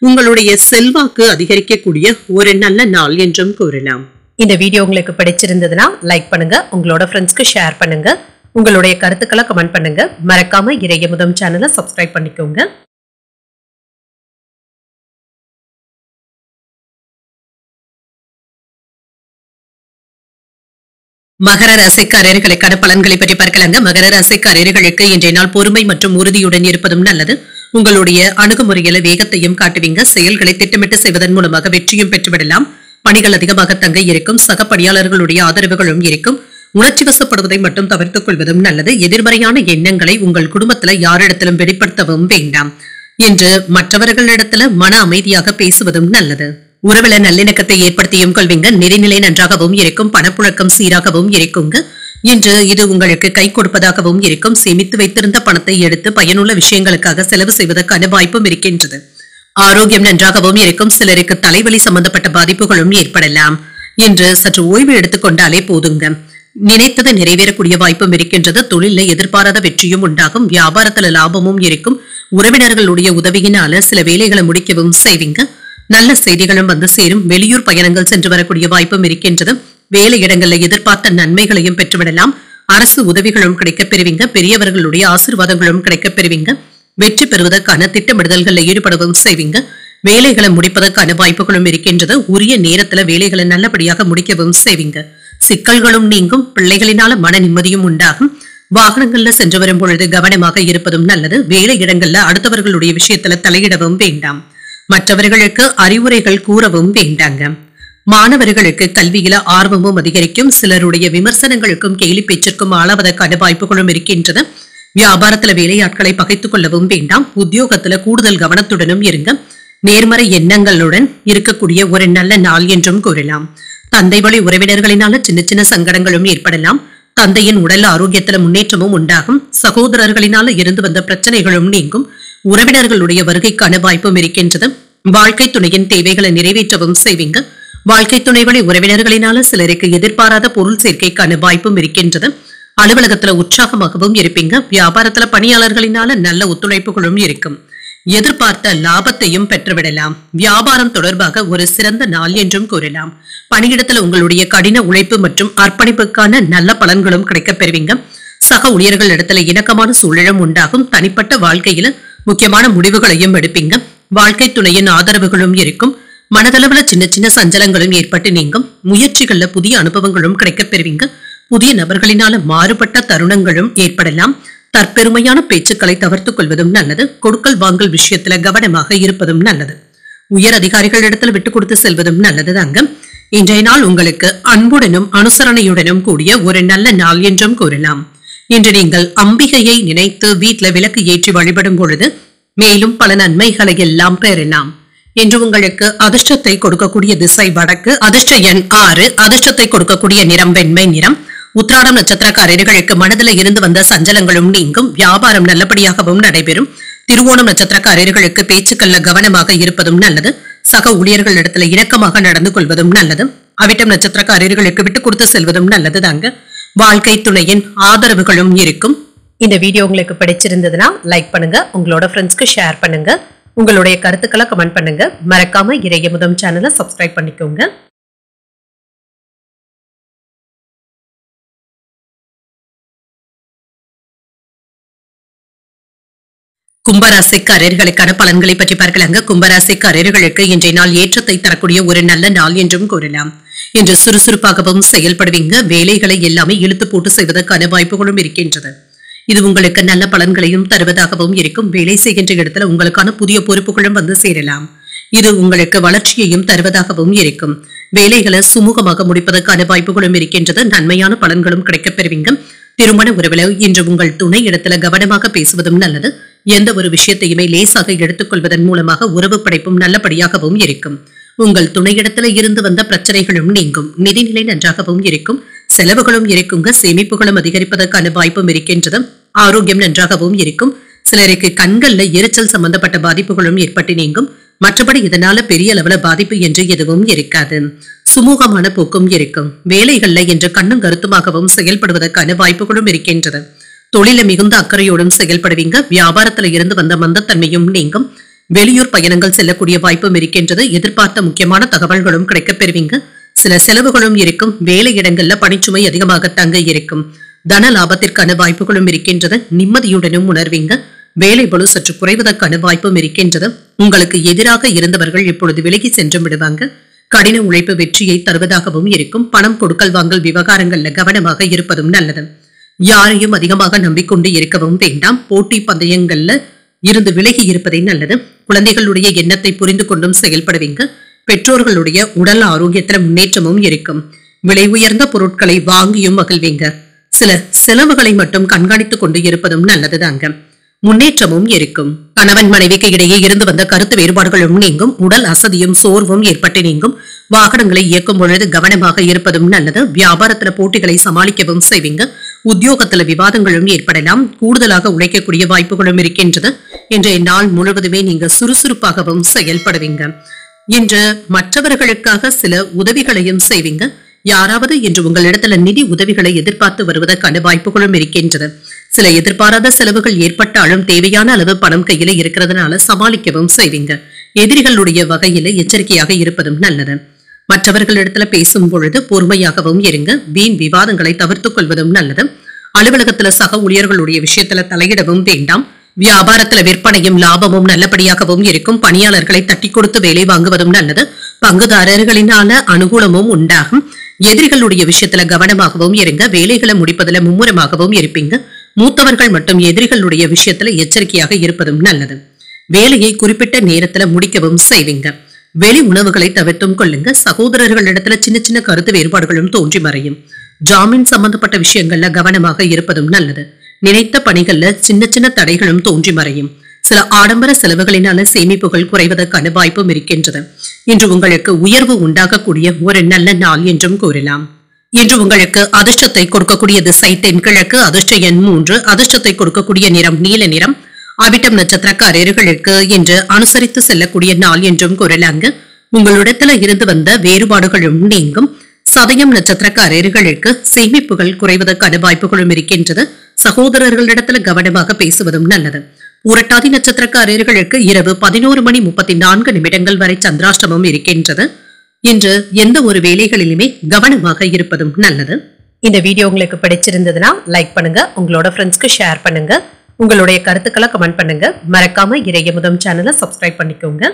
Speaker 1: உங்களுடைய செல்வாக்கு அதிகரிக்கக்கூடிய ஒரு நல்ல நாள் என்றும் கூறலாம். இந்த வீடியோ உங்களுக்கு பிடிச்சிருந்ததுன்னா லைக் பண்ணுங்க. உங்களோட ஃப்ரெண்ட்ஸ்க்கு ஷேர் பண்ணுங்க. உங்களுடைய கருத்துக்களை கமெண்ட் பண்ணுங்க. மறக்காம இறையமுதம் சேனலை சப்ஸ்கிரைப் பண்ணிக்கோங்க. மகர ராசிக்காரர்களுக்கான பலன்களை பற்றி பார்க்கலாங்க. மகர ராசிக்காரர்களுக்கு இன்றைய நாள் பொறுமை மற்றும் உறுதியுடன் இருப்பதும் நல்லது. உங்களுடைய அணுகுமுறையில வேகத்தையும் காட்டுவீங்க. செயல்களை திட்டமிட்டு செய்வதன் மூலமாக வெற்றியும் பெற்றுவிடலாம். பணிகள் அதிகமாக தங்க இருக்கும். சக பணியாளர்களுடைய ஆதரவுகளும் இருக்கும். உணர்ச்சி வசப்படுவதை மட்டும் தவிர்த்துக் கொள்வதும் நல்லது. எதிர்மறையான எண்ணங்களை உங்கள் குடும்பத்துல யாரிடத்திலும் வெளிப்படுத்தவும் வேண்டாம். என்று மற்றவர்களிடத்துல மன அமைதியாக பேசுவதும் நல்லது. உறவுல நல்லிணக்கத்தை ஏற்படுத்தியும் கொள்வீங்க. நிதிநிலை நன்றாகவும் இருக்கும். பணப்புழக்கம் சீராகவும் இருக்குங்க. இன்று இது உங்களுக்கு கை கொடுப்பதாகவும் இருக்கும். சேமித்து வைத்திருந்த பணத்தை எடுத்து பயனுள்ள விஷயங்களுக்காக செலவு செய்வதற்கான வாய்ப்பும் இருக்கின்றது. ஆரோக்கியம் நன்றாகவும் இருக்கும். சிலருக்கு தலைவலி சம்பந்தப்பட்ட பாதிப்புகளும் ஏற்படலாம். இன்று சற்று ஓய்வு எடுத்துக்கொண்டாலே போதுங்க. நினைத்தது நிறைவேறக்கூடிய வாய்ப்பும் இருக்கின்றது. தொழில எதிர்பாராத வெற்றியும் உண்டாகும். வியாபாரத்துல லாபமும் இருக்கும். உறவினர்களுடைய உதவியினால சில வேலைகளை முடிக்கவும் செய்வீங்க. நல்ல செய்திகளும் வந்து சேரும். வெளியூர் பயணங்கள் சென்று வரக்கூடிய வாய்ப்பும் இருக்கின்றது. வேலை இடங்கள்ல எதிர்பார்த்த நன்மைகளையும் பெற்றுவிடலாம். அரசு உதவிகளும் கிடைக்கப் பெறுவீங்க. பெரியவர்களுடைய ஆசீர்வாதங்களும் கிடைக்கப் பெறுவீங்க. வெற்றி பெறுவதற்கான திட்டமிடுதல்களில் ஈடுபடவும் செய்வீங்க. வேலைகளை முடிப்பதற்கான வாய்ப்புகளும் இருக்கின்றது. உரிய நேரத்துல வேலைகளை நல்லபடியாக முடிக்கவும் செய்வீங்க. சிக்கல்களும் நீங்கும். பிள்ளைகளினால மன நிம்மதியும் உண்டாகும். வாகனங்கள்ல சென்று வரும் பொழுது கவனமாக இருப்பதும் நல்லது. வேலை இடங்கள்ல அடுத்தவர்களுடைய விஷயத்துல தலையிடவும் வேண்டாம். மற்றவர்களுக்கு அறிவுரைகள் கூறவும் வேண்டாங்க. மாணவர்களுக்கு கல்வியில ஆர்வமும் அதிகரிக்கும். சிலருடைய விமர்சனங்களுக்கும் கேலி பேச்சிற்கும் ஆளாவதற்கான வாய்ப்புகளும் இருக்கின்றது. வியாபாரத்துல வேலையாட்களை பகைத்துக் கொள்ளவும் வேண்டாம். உத்தியோகத்துல கூடுதல் கவனத்துடனும் இருங்க. நேர்மறை எண்ணங்களுடன் இருக்கக்கூடிய ஒரு நல்ல நாள் என்றும் கூறலாம். தந்தை வழி உறவினர்களினால சின்ன சின்ன சங்கடங்களும் ஏற்படலாம். தந்தையின் உடல் ஆரோக்கியத்துல முன்னேற்றமும் உண்டாகும். சகோதரர்களினால இருந்து வந்த பிரச்சனைகளும் நீங்கும். உறவினர்களுடைய வருகைக்கான வாய்ப்பும் இருக்கின்றது. வாழ்க்கை துணையின் தேவைகளை நிறைவேற்றவும் செய்வீங்க. வாழ்க்கை துணை வழி உறவினர்களினால சிலருக்கு எதிர்பாராத பொருள் சேர்க்கைக்கான வாய்ப்பும் இருக்கின்றது. அலுவலகத்துல உற்சாகமாகவும் இருப்பீங்க. வியாபாரத்துல பணியாளர்களினால நல்ல ஒத்துழைப்புகளும் இருக்கும். எதிர்பார்த்த லாபத்தையும் பெற்றுவிடலாம். வியாபாரம் தொடர்பாக ஒரு சிறந்த நாள் என்றும் கூறலாம். பணியிடத்துல உங்களுடைய கடின உழைப்பு மற்றும் அர்ப்பணிப்புக்கான நல்ல பலன்களும் கிடைக்கப் பெறுவீங்க. சக ஊழியர்கள் இடத்துல இணக்கமான சூழலும் உண்டாகும். தனிப்பட்ட வாழ்க்கையில முக்கியமான முடிவுகளையும் எடுப்பீங்க. வாழ்க்கை துணையின் ஆதரவுகளும் இருக்கும். மனதளவுல சின்ன சின்ன சஞ்சலங்களும் ஏற்பட்டு நீங்கும். முயற்சிகள்ல புதிய அனுபவங்களும் கிடைக்கப் பெறுவீங்க. புதிய நபர்களினால மாறுபட்ட தருணங்களும் ஏற்படலாம். தற்பெருமையான பேச்சுக்களை தவிர்த்துக் கொள்வதும் நல்லது. கொடுக்கல் வாங்கல் விஷயத்துல கவனமாக இருப்பதும் நல்லது. உயர் அதிகாரிகளிடத்தில் விட்டுக் கொடுத்து செல்வதும் நல்லது தாங்க. இன்றைய நாள் உங்களுக்கு அன்புடனும் அனுசரணையுடனும் கூடிய ஒரு நல்ல நாள் என்றும் கூறலாம். இன்று நீங்கள் அம்பிகையை நினைத்து வீட்டில் விளக்கு ஏற்றி வழிபடும் பொழுது மேலும் பல நன்மைகளை எல்லாம் பெறலாம். இன்று உங்களுக்கு அதிர்ஷ்டத்தை கொடுக்கக்கூடிய திசை வடக்கு. அதிர்ஷ்ட எண் 6. அதிர்ஷ்டத்தை கொடுக்கக்கூடிய நிறம் வெண்மை நிறம். உத்திராடம் நட்சத்திரக்காரர்களுக்கு மனதில் இருந்து வந்த சஞ்சலங்களும் நீங்கும். வியாபாரம் நல்லபடியாகவும் நடைபெறும். திருவோணம் நட்சத்திரக்காரர்களுக்கு பேச்சுக்கள்ல கவனமாக இருப்பதும் நல்லது. சக ஊழியர்களிடத்துல இணக்கமாக நடந்து கொள்வதும் நல்லது. அவிட்டம் நட்சத்திரக்காரர்களுக்கு விட்டுக் கொடுத்து செல்வதும் நல்லது தாங்க. வாழ்க்கை துணையின் ஆதரவுகளும் இருக்கும். இந்த வீடியோ உங்களுக்கு பிடிச்சிருந்ததுன்னா லைக் பண்ணுங்க, உங்களோட ஃப்ரெண்ட்ஸ்க்கு ஷேர் பண்ணுங்க, உங்களுடைய கருத்துக்களை கமெண்ட் பண்ணுங்க. மறக்காம இறையமுதம் சேனலை சப்ஸ்கிரைப் பண்ணிக்கோங்க. கும்பராசிக்காரர்களுக்கான பலன்களை பற்றி பார்க்கலாங்க. கும்பராசிக்காரர்களுக்கு இன்றைய நாள் ஏற்றத்தை தரக்கூடிய ஒரு நல்ல நாள் என்றும் கூறலாம். இன்று சுறுசுறுப்பாகவும் செயல்படுவீங்க. வேலைகளை எல்லாமே இழுத்து போட்டு செய்வதற்கான வாய்ப்புகளும் இருக்கின்றது. இது உங்களுக்கு நல்ல பலன்களையும் தருவதாகவும் இருக்கும். வேலை செய்கின்ற இடத்துல உங்களுக்கான புதிய பொறுப்புகளும் வந்து சேரலாம். இது உங்களுக்கு வளர்ச்சியையும் தருவதாகவும் இருக்கும். வேலைகளை சுமூகமாக முடிப்பதற்கான வாய்ப்புகளும் இருக்கின்றது. நன்மையான பலன்களும் கிடைக்கப் பெறுவீங்க. திருமண உறவுல இன்று உங்கள் துணை இடத்துல கவனமாக பேசுவதும் நல்லது. எந்த ஒரு விஷயத்தையுமே லேசாக எடுத்துக் கொள்வதன் மூலமாக உறவு படைப்பும் நல்லபடியாகவும் இருக்கும். உங்கள் துணையிடத்துல இருந்து வந்த பிரச்சனைகளும் நீங்கும். நிதிநிலை நன்றாகவும் இருக்கும். செலவுகளும் இருக்குங்க. சேமிப்புகளும் அதிகரிப்பதற்கான வாய்ப்பும் இருக்கின்றது. ஆரோக்கியம் நன்றாகவும் இருக்கும். சிலருக்கு கண்கள்ல எரிச்சல் சம்பந்தப்பட்ட பாதிப்புகளும் ஏற்பட்டு நீங்கும். மற்றபடி இதனால பெரிய அளவுல பாதிப்பு என்று எதுவும் இருக்காது. சுமூகமான போக்கும் இருக்கும். வேலைகள்ல என்று கண்ணும் கருத்துமாகவும் செயல்படுவதற்கான வாய்ப்புகளும் இருக்கின்றது. தொழில மிகுந்த அக்கறையோடும் செயல்படுவீங்க. வியாபாரத்துல இருந்து வந்த மந்தத்தன்மையும் நீங்கும். வெளியூர் பயணங்கள் செல்லக்கூடிய வாய்ப்பும் இருக்கின்றது. எதிர்பார்த்த முக்கியமான தகவல்களும் கிடைக்கப் பெறுவீங்க. சில செலவுகளும் இருக்கும். வேலை இடங்கள்ல பணிச்சுமை அதிகமாக தங்க இருக்கும். தன லாபத்திற்கான வாய்ப்புகளும் இருக்கின்றது. நிம்மதியுடனும் உணர்வீங்க. வேலை பளு சற்று குறைவதற்கான வாய்ப்பும் இருக்கின்றது. உங்களுக்கு எதிராக இருந்தவர்கள் இப்பொழுது விலகி சென்று விடுவாங்க. கடின உழைப்பு வெற்றியை தருவதாகவும் இருக்கும். பணம் கொடுக்கல் வாங்கல் விவகாரங்கள்ல கவனமாக இருப்பதும் நல்லது. யாரையும் அதிகமாக நம்பிக்கொண்டு இருக்கவும் வேண்டாம். போட்டி பந்தயங்கள்ல இருந்து விலகி இருப்பதே நல்லது. குழந்தைகளுடைய எண்ணத்தை புரிந்து கொண்டும் செயல்படுவீங்க. பெற்றோர்களுடைய உடல் ஆரோக்கியத்துல முன்னேற்றமும் இருக்கும். விலை உயர்ந்த பொருட்களை வாங்கியும் மகிழ்வீங்க. சில செலவுகளை மட்டும் கண்காணித்துக் கொண்டு இருப்பதும் நல்லதுதாங்க. முன்னேற்றமும் இருக்கும். கணவன் மனைவிக்கு இடையே இருந்து வந்த கருத்து வேறுபாடுகளும் நீங்கும். உடல் அசதியும் சோர்வும் ஏற்பட்டு நீங்கும். வாகனங்களை இயக்கும் பொழுது கவனமாக இருப்பதும் நல்லது. வியாபாரத்துல போட்டிகளை சமாளிக்கவும் செய்வீங்க. உத்தியோகத்துல விவாதங்களும் ஏற்படலாம். கூடுதலாக உழைக்கக்கூடிய வாய்ப்புகளும் இருக்கின்றது. இன்றைய நாள் முழுவதுமே நீங்க சுறுசுறுப்பாகவும் செயல்படுவீங்க. இன்று மற்றவர்களுக்காக சில உதவிகளையும் செய்வீங்க. யாராவது இன்று உங்களிடத்துல நிதி உதவிகளை எதிர்பார்த்து வருவதற்கான வாய்ப்புகளும் இருக்கின்றது. சில எதிர்பாராத செலவுகள் ஏற்பட்டாலும் தேவையான அளவு பணம் கையில இருக்கிறதுனால சமாளிக்கவும் செய்வீங்க. எதிரிகளுடைய வகையில எச்சரிக்கையாக இருப்பதும் நல்லது. மற்றவர்களிடத்துல பேசும் பொழுது பொறுமையாகவும் இருங்க. வீண் விவாதங்களை தவிர்த்துக் கொள்வதும் நல்லது. அலுவலகத்துல சக ஊழியர்களுடைய விஷயத்துல தலையிடவும் வேண்டாம். வியாபாரத்துல விற்பனையும் லாபமும் நல்லபடியாகவும் இருக்கும். பணியாளர்களை தட்டி கொடுத்து வேலை வாங்குவதும் நல்லது. பங்குதாரர்களினால அனுகூலமும் உண்டாகும். எதிரிகளுடைய விஷயத்துல கவனமாகவும் இருங்க. வேலைகளை முடிப்பதுல மும்முரமாகவும் இருப்பீங்க. மூத்தவர்கள் மற்றும் எதிரிகளுடைய விஷயத்துல எச்சரிக்கையாக இருப்பதும் நல்லது. வேலையை குறிப்பிட்ட நேரத்துல முடிக்கவும் செய்வீங்க. வெளி உணவுகளை தவிர்த்தும் கொள்ளுங்க. சகோதரர்களிடத்துல சின்ன சின்ன கருத்து வேறுபாடுகளும் தோன்றி மறையும். ஜாமீன் சம்பந்தப்பட்ட விஷயங்கள்ல கவனமாக இருப்பதும் நல்லது. நினைத்த பணிகள்ல சின்ன சின்ன தடைகளும் தோன்றி மறையும். சில ஆடம்பர செலவுகளினால சேமிப்புகள் குறைவதற்கான வாய்ப்பும் இருக்கின்றது. இன்று உங்களுக்கு உயர்வு உண்டாகக்கூடிய ஒரு நல்ல நாள் என்றும் கூறலாம். இன்று உங்களுக்கு அதிர்ஷ்டத்தை கொடுக்கக்கூடிய திசை தென்கிழக்கு. அதிர்ஷ்ட எண் 3. அதிர்ஷ்டத்தை கொடுக்கக்கூடிய நிறம் நீல நிறம். அவிட்டம் நட்சத்திரக்காரர்களுக்கு இன்று அனுசரித்து செல்லக்கூடிய நாள் என்றும் கூறலாங்க. உங்களிடத்துல இருந்து வந்த வேறுபாடுகளும் நீங்கும். சதயம் நட்சத்திரக்காரர்களுக்கு சேமிப்புகள் குறைவதற்கான வாய்ப்புகளும் இருக்கின்றது. சகோதரர்களிடத்துல கவனமாக பேசுவதும் நல்லது. புரட்டாதி நட்சத்திரக்காரர்களுக்கு இரவு 11:34 வரை சந்திராஷ்டமம் இருக்கின்றது. இன்று எந்த ஒரு வேலைகளிலுமே கவனமாக இருப்பதும் நல்லது. இந்த வீடியோ உங்களுக்கு பிடிச்சிருந்ததுன்னா லைக் பண்ணுங்க, உங்களோட ஃப்ரெண்ட்ஸ்க்கு ஷேர் பண்ணுங்க, உங்களுடைய கருத்துக்களை கமெண்ட் பண்ணுங்க. மறக்காம இறையமுதம் சேனலை சப்ஸ்கிரைப் பண்ணிக்கோங்க.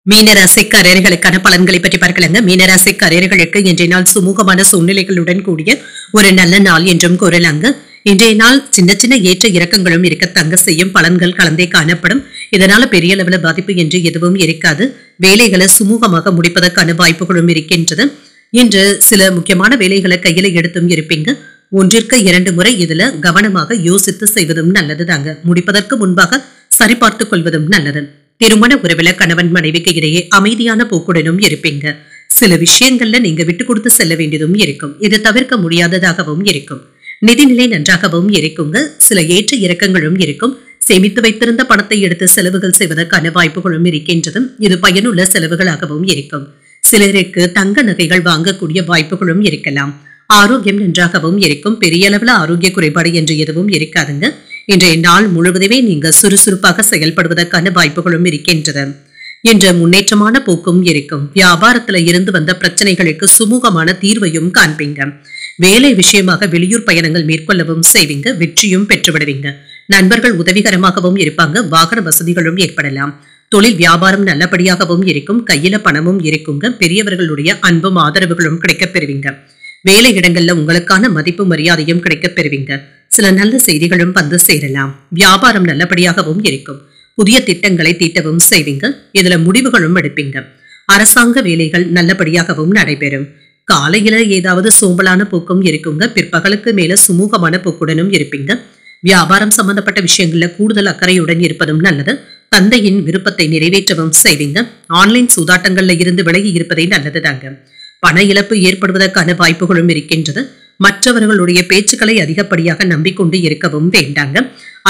Speaker 1: மீனராசிக்காரர்களுக்கான பலன்களை பற்றி பார்க்கலாங்க. மீனராசிக்காரர்களுக்கு இன்றைய நாள் சுமூகமான சூழ்நிலைகளுடன் கூடிய ஒரு நல்ல நாள் என்றும் கூறலாங்க. இன்றைய நாள் சின்ன சின்ன ஏற்ற இறக்கங்களும் இருக்க தங்க செய்யும் பலன்கள் கலந்தே காணப்படும். இதனால பெரிய அளவுல பாதிப்பு என்று எதுவும் இருக்காது. வேலைகளை சுமூகமாக முடிப்பதற்கான வாய்ப்புகளும் இருக்கின்றது. இன்று சில முக்கியமான வேலைகளை கையில எடுத்தும் இருப்பீங்க. ஒன்றிற்கு 2 முறை இதுல கவனமாக யோசித்து செய்வதும் நல்லது தாங்க. முடிப்பதற்கு முன்பாக சரிபார்த்துக் கொள்வதும் நல்லது. திருமண உறவுல கணவன் மனைவிக்கு இடையே அமைதியான போக்குடனும் இருப்பீங்க. சில விஷயங்கள்ல நீங்க விட்டு கொடுத்து செல்ல வேண்டியதும் இருக்கும். இது தவிர்க்க முடியாததாகவும் இருக்கும். நிதிநிலை நன்றாகவும் இருக்குங்க. சில ஏற்ற இறக்கங்களும் இருக்கும். சேமித்து வைத்திருந்த பணத்தை எடுத்து செலவுகள் செய்வதற்கான வாய்ப்புகளும் இருக்கின்றது. இது பயனுள்ள செலவுகளாகவும் இருக்கும். சிலருக்கு தங்க நகைகள் வாங்கக்கூடிய வாய்ப்புகளும் இருக்கலாம். ஆரோக்கியம் நன்றாகவும் இருக்கும். பெரிய அளவுல ஆரோக்கிய குறைபாடு என்று எதுவும் இருக்காதுங்க. இன்றைய நாள் முழுவதுமே நீங்க சுறுசுறுப்பாக செயல்படுவதற்கான வாய்ப்புகளும் இருக்கின்றது. என்ற முன்னேற்றமான போக்கும் இருக்கும். வியாபாரத்துல இருந்து வந்த பிரச்சனைகளுக்கு சுமூகமான தீர்வையும் காண்பீங்க. வேலை விஷயமாக வெளியூர் பயணங்கள் மேற்கொள்ளவும் செய்வீங்க. வெற்றியும் பெற்றுவிடுவீங்க. நண்பர்கள் உதவிகரமாகவும் இருப்பாங்க. வாகன வசதிகளும் ஏற்படலாம். தொழில் வியாபாரம் நல்லபடியாகவும் இருக்கும். கையில பணமும் இருக்குங்க. பெரியவர்களுடைய அன்பும் ஆதரவுகளும் கிடைக்கப் பெறுவீங்க. வேலை இடங்கள்ல உங்களுக்கான மதிப்பு மரியாதையும் கிடைக்கப் பெறுவீங்க. சில நல்ல செய்திகளும் வந்து சேரலாம். வியாபாரம் நல்லபடியாகவும் இருக்கும். புதிய திட்டங்களை தீட்டவும் செய்வீங்க. இதுல முடிவுகளும் எடுப்பீங்க. அரசாங்க வேலைகள் நல்லபடியாகவும் நடைபெறும். காலையில ஏதாவது சோம்பலான போக்கும் இருக்குங்க. பிற்பகலுக்கு மேல சுமூகமான போக்குடனும் இருப்பீங்க. வியாபாரம் சம்பந்தப்பட்ட விஷயங்கள்ல கூடுதல் அக்கறையுடன் இருப்பதும் நல்லது. தந்தையின் விருப்பத்தை நிறைவேற்றவும் செய்வீங்க. ஆன்லைன் சூதாட்டங்கள்ல இருந்து விலகி இருப்பதே நல்லது தாங்க. பண இழப்பு ஏற்படுவதற்கான வாய்ப்புகளும் இருக்கின்றது. மற்றவர்களுடைய பேச்சுக்களை அதிகப்படியாக நம்பிக்கொண்டு இருக்கவும் வேண்டாங்க.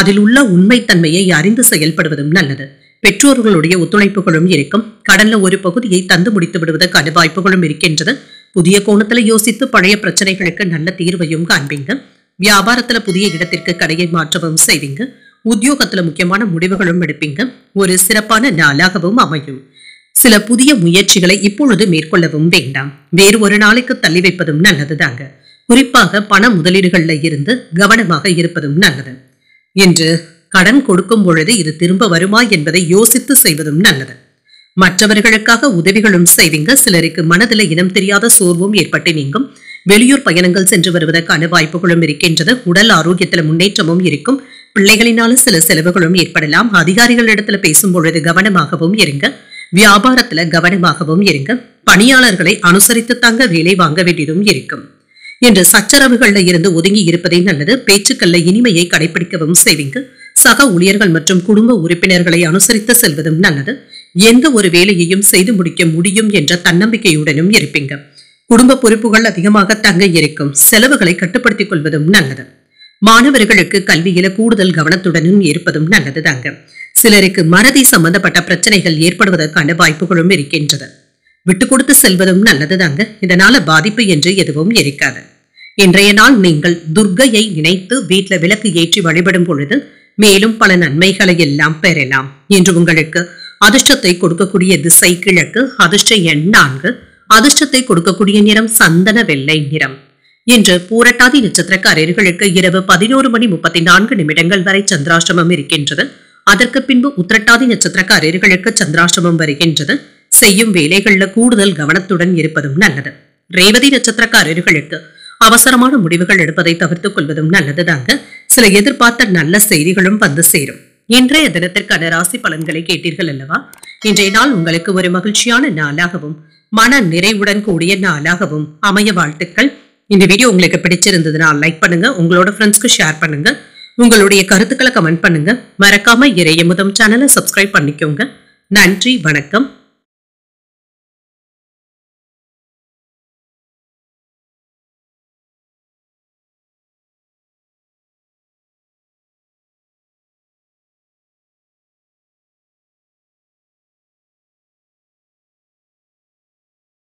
Speaker 1: அதில் உள்ள உண்மைத்தன்மையை அறிந்து செயல்படுவதும் நல்லது. பெற்றோர்களுடைய ஒத்துழைப்புகளும் இருக்கும். கடன்ல ஒரு பகுதியை தந்து முடித்து விடுவதற்கான வாய்ப்புகளும் இருக்கின்றது. புதிய கோணத்துல யோசித்து பழைய பிரச்சனைகளுக்கு நல்ல தீர்வையும் காண்பீங்க. வியாபாரத்துல புதிய இடத்திற்கு கடையை மாற்றவும் செய்வீங்க. உத்தியோகத்துல முக்கியமான முடிவுகளும் எடுப்பீங்க. ஒரு சிறப்பான நாளாகவும் அமையும். சில புதிய முயற்சிகளை இப்பொழுது மேற்கொள்ளவும் வேண்டாம். வேறு ஒரு நாளைக்கு தள்ளி வைப்பதும் நல்லது தாங்க. குறிப்பாக பண முதலீடுகள்ல இருந்து கவனமாக இருப்பதும் நல்லது. என்று கடன் கொடுக்கும் பொழுது இது திரும்ப வருமா என்பதை யோசித்து செய்வதும் நல்லது. மற்றவர்களுக்காக உதவிகளும் செய்வீங்க. சிலருக்கு மனதில் இனம் தெரியாத சோர்வும் ஏற்பட்டு நீங்கும். வெளியூர் பயணங்கள் சென்று வருவதற்கான வாய்ப்புகளும் இருக்கின்றது. உடல் ஆரோக்கியத்துல முன்னேற்றமும் இருக்கும். பிள்ளைகளினால சில செலவுகளும் ஏற்படலாம். அதிகாரிகளிடத்துல பேசும் பொழுது கவனமாகவும் இருங்க. வியாபாரத்துல கவனமாகவும் இருங்க. பணியாளர்களை அனுசரித்து தாங்க வேலை வாங்க வேண்டியதும் இருக்கும். என்று சச்சரவுகள்ல இருந்து ஒதுங்கி இருப்பதே நல்லது. பேச்சுக்கள்ல இனிமையை கடைபிடிக்கவும் செய்வீங்க. சக ஊழியர்கள் மற்றும் குடும்ப உறுப்பினர்களை அனுசரித்து செல்வதும் நல்லது. எந்த ஒரு வேலையையும் செய்து முடிக்க முடியும் என்ற தன்னம்பிக்கையுடனும் இருப்பீங்க. குடும்ப பொறுப்புகள் அதிகமாக தங்க இருக்கும். செலவுகளை கட்டுப்படுத்திக் கொள்வதும் நல்லது. மாணவர்களுக்கு கல்வியில கூடுதல் கவனத்துடனும் இருப்பதும் நல்லது தாங்க. சிலருக்கு மறதி சம்பந்தப்பட்ட பிரச்சனைகள் ஏற்படுவதற்கான வாய்ப்புகளும் இருக்கின்றது. விட்டு கொடுத்து செல்வதும் நல்லது தாங்க. இதனால பாதிப்பு என்று எதுவும் இருக்காது. இன்றைய நாள் நீங்கள் துர்க்கையை நினைத்து வீட்டுல விளக்கு ஏற்றி வழிபடும் பொழுது மேலும் பல நன்மைகளை எல்லாம் பெறலாம். என்று உங்களுக்கு அதிர்ஷ்டத்தை கொடுக்கக்கூடிய திசை கிழக்கு. அதிர்ஷ்ட எண் 4. அதிர்ஷ்டத்தை கொடுக்கக்கூடிய நிறம் சந்தன வெள்ளை நிறம். இன்று பூரட்டாதி நட்சத்திரக்காரர்களுக்கு இரவு 11:34 வரை சந்திராஷ்டமம் இருக்கின்றது. அதற்கு பின்பு உத்திரட்டாதி நட்சத்திரக்காரர்களுக்கு சந்திராஷ்டமம் வருகின்றது. செய்யும் வேலைகள்ல கூடுதல் கவனத்துடன் இருப்பதும் நல்லது. ரேவதி நட்சத்திரக்காரர்களுக்கு அவசரமான முடிவுகள் எடுப்பதை தவிர்த்துக் கொள்வதும் நல்லது தாங்க. சில எதிர்பார்த்த நல்ல செய்திகளும் வந்து சேரும். இன்றைய தினத்திற்கான ராசி பலன்களை கேட்டீர்கள் அல்லவா? இன்றைய நாள் உங்களுக்கு ஒரு மகிழ்ச்சியான நாளாகவும் மன நிறைவுடன் கூடிய நாளாகவும் அமைய வாழ்த்துக்கள். இந்த வீடியோ உங்களுக்கு பிடிச்சிருந்ததுன்னா லைக் பண்ணுங்க. உங்களோட ஃப்ரெண்ட்ஸ்க்கு ஷேர் பண்ணுங்க. உங்களுடைய கருத்துக்களை கமெண்ட் பண்ணுங்க. மறக்காம இறையமுதம் சேனலை சப்ஸ்கிரைப் பண்ணிக்கோங்க. நன்றி, வணக்கம்.